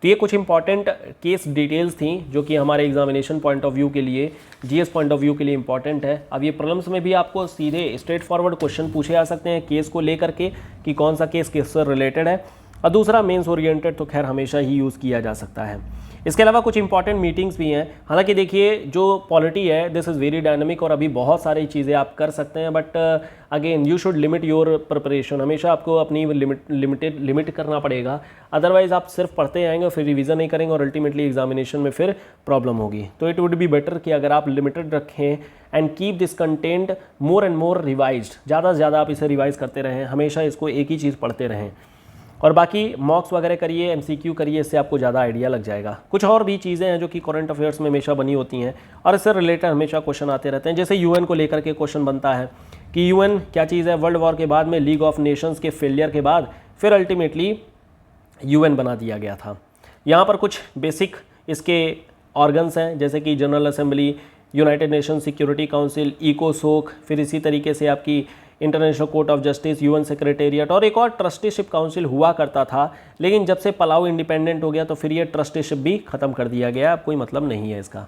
तो ये कुछ इंपॉर्टेंट केस डिटेल्स थी जो कि हमारे एग्जामिनेशन पॉइंट ऑफ व्यू के लिए, GS पॉइंट ऑफ व्यू के लिए इंपॉर्टेंट है। अब ये प्रॉब्लम्स में भी आपको सीधे स्ट्रेट फॉरवर्ड क्वेश्चन पूछे जा सकते हैं केस को लेकर के कि कौन सा केस किससे रिलेटेड है। और दूसरा मेंस ओरिएंटेड तो खैर हमेशा ही यूज़ किया जा सकता है। इसके अलावा कुछ इंपॉर्टेंट मीटिंग्स भी हैं। हालांकि देखिए जो पॉलिटी है दिस इज़ वेरी डायनामिक और अभी बहुत सारी चीज़ें आप कर सकते हैं, but again you should limit your preparation. हमेशा आपको अपनी लिमिट करना पड़ेगा, अदरवाइज आप सिर्फ पढ़ते आएंगे फिर रिवीजन नहीं करेंगे और अल्टीमेटली एग्जामिनेशन में फिर प्रॉब्लम होगी। तो इट वुड बी बेटर कि अगर आप लिमिटेड रखें and keep this content more and more revised, ज़्यादा से ज़्यादा आप इसे रिवाइज करते रहें, हमेशा इसको एक ही चीज़ पढ़ते रहें और बाकी मॉक्स वगैरह करिए, MCQ करिए, इससे आपको ज़्यादा आइडिया लग जाएगा। कुछ और भी चीज़ें हैं जो कि करंट अफेयर्स में हमेशा बनी होती हैं और इससे रिलेटेड हमेशा क्वेश्चन आते रहते हैं। जैसे UN को लेकर के क्वेश्चन बनता है कि UN क्या चीज़ है, वर्ल्ड वॉर के बाद में लीग ऑफ नेशंस के फेलियर के बाद फिर अल्टीमेटली UN बना दिया गया था। यहाँ पर कुछ बेसिक इसके ऑर्गन्स हैं जैसे कि general assembly, United Nation security council, इकोसोक, फिर इसी तरीके से आपकी international court of justice, UN secretariat और एक और ट्रस्टीशिप काउंसिल हुआ करता था, लेकिन जब से पलाऊ इंडिपेंडेंट हो गया तो फिर ये ट्रस्टीशिप भी ख़त्म कर दिया गया, अब कोई मतलब नहीं है इसका।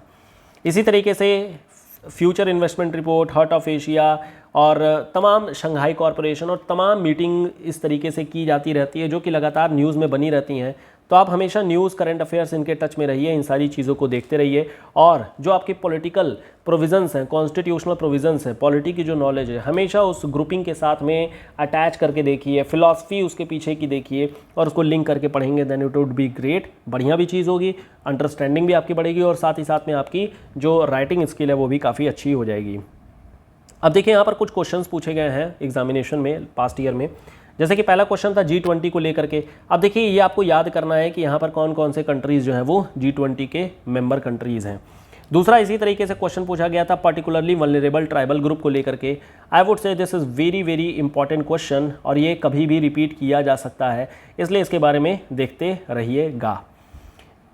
इसी तरीके से future investment report, heart of Asia और तमाम शंघाई कॉरपोरेशन और तमाम मीटिंग इस तरीके से की जाती रहती है जो कि लगातार न्यूज़ में बनी रहती हैं। तो आप हमेशा न्यूज़, करंट अफेयर्स इनके टच में रहिए, इन सारी चीज़ों को देखते रहिए और जो आपकी पॉलिटिकल प्रोविजंस हैं, कॉन्स्टिट्यूशनल प्रोविजंस हैं, पॉलिटी की जो नॉलेज है, हमेशा उस ग्रुपिंग के साथ में अटैच करके देखिए, फिलॉसफी उसके पीछे की देखिए और उसको लिंक करके पढ़ेंगे, then it would be great. बढ़िया भी चीज़ होगी, अंडरस्टैंडिंग भी आपकी बढ़ेगी और साथ ही साथ में आपकी जो राइटिंग स्किल है वो भी काफ़ी अच्छी हो जाएगी। अब देखिए यहाँ पर कुछ क्वेश्चंस पूछे गए हैं एग्जामिनेशन में पास्ट ईयर में। जैसे कि पहला क्वेश्चन था G20 को लेकर के। अब देखिए ये आपको याद करना है कि यहाँ पर कौन कौन से कंट्रीज़ जो हैं वो G20 के मेंबर कंट्रीज़ हैं। दूसरा इसी तरीके से क्वेश्चन पूछा गया था पर्टिकुलरली वल्नरेबल ट्राइबल ग्रुप को लेकर के। I would say this is very very important question और ये कभी भी रिपीट किया जा सकता है, इसलिए इसके बारे में देखते रहिएगा।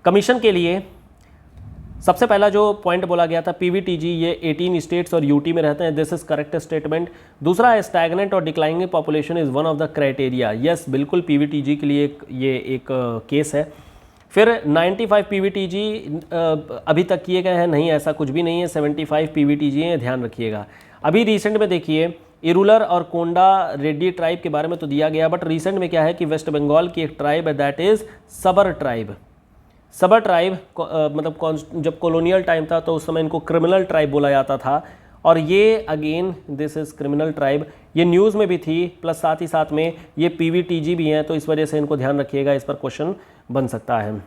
कमीशन के लिए सबसे पहला जो पॉइंट बोला गया था PVTG, ये 18 स्टेट्स और UT में रहते हैं, दिस इज करेक्ट स्टेटमेंट। दूसरा है स्टैगनेंट और declining population is one of the criteria, yes बिल्कुल PVTG के लिए ये एक केस है। फिर 95 PVTG अभी तक किए गए हैं, नहीं ऐसा कुछ भी नहीं है, 75 PVTG है, ध्यान रखिएगा। अभी रिसेंट में देखिए इरुलर और कोंडा रेड्डी ट्राइब के बारे में तो दिया गया, बट रिसेंट में क्या है कि वेस्ट बंगाल की एक ट्राइब है दैट इज़ सबर ट्राइब। सबर ट्राइब मतलब जब कॉलोनियल टाइम था तो उस समय इनको क्रिमिनल ट्राइब बोला जाता था और ये again this is criminal tribe, ये न्यूज़ में भी थी, प्लस साथ ही साथ में ये PVTG भी हैं, तो इस वजह से इनको ध्यान रखिएगा, इस पर क्वेश्चन बन सकता है।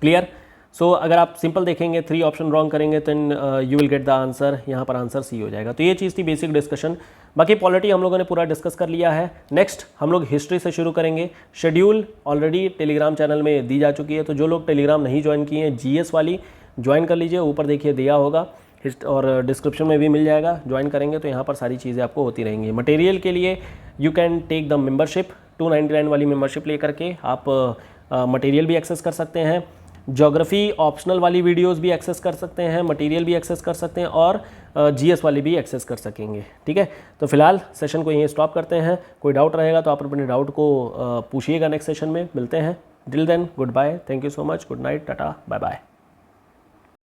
क्लियर? सो अगर आप सिंपल देखेंगे 3 ऑप्शन रॉन्ग करेंगे तो you will get the answer, यहाँ पर आंसर C हो जाएगा। तो ये चीज़ थी बेसिक डिस्कशन। बाकी पॉलिटी हम लोगों ने पूरा डिस्कस कर लिया है। नेक्स्ट हम लोग हिस्ट्री से शुरू करेंगे। शेड्यूल ऑलरेडी टेलीग्राम चैनल में दी जा चुकी है, तो जो लोग टेलीग्राम नहीं ज्वाइन किए हैं GS वाली ज्वाइन कर लीजिए, ऊपर देखिए दिया होगा और डिस्क्रिप्शन में भी मिल जाएगा। ज्वाइन करेंगे तो यहाँ पर सारी चीज़ें आपको होती रहेंगी। मटेरियल के लिए you can take the membership, 299 वाली मेंबरशिप लेकर के आप मटेरियल भी एक्सेस कर सकते हैं, ज्योग्राफी ऑप्शनल वाली वीडियोस भी एक्सेस कर सकते हैं, मटेरियल भी एक्सेस कर सकते हैं और GS वाली भी एक्सेस कर सकेंगे। ठीक है, तो फिलहाल सेशन को यहीं स्टॉप करते हैं। कोई डाउट रहेगा तो आप अपने डाउट को पूछिएगा, नेक्स्ट सेशन में मिलते हैं। Till then good bye, thank you so much, good night, tata, bye bye.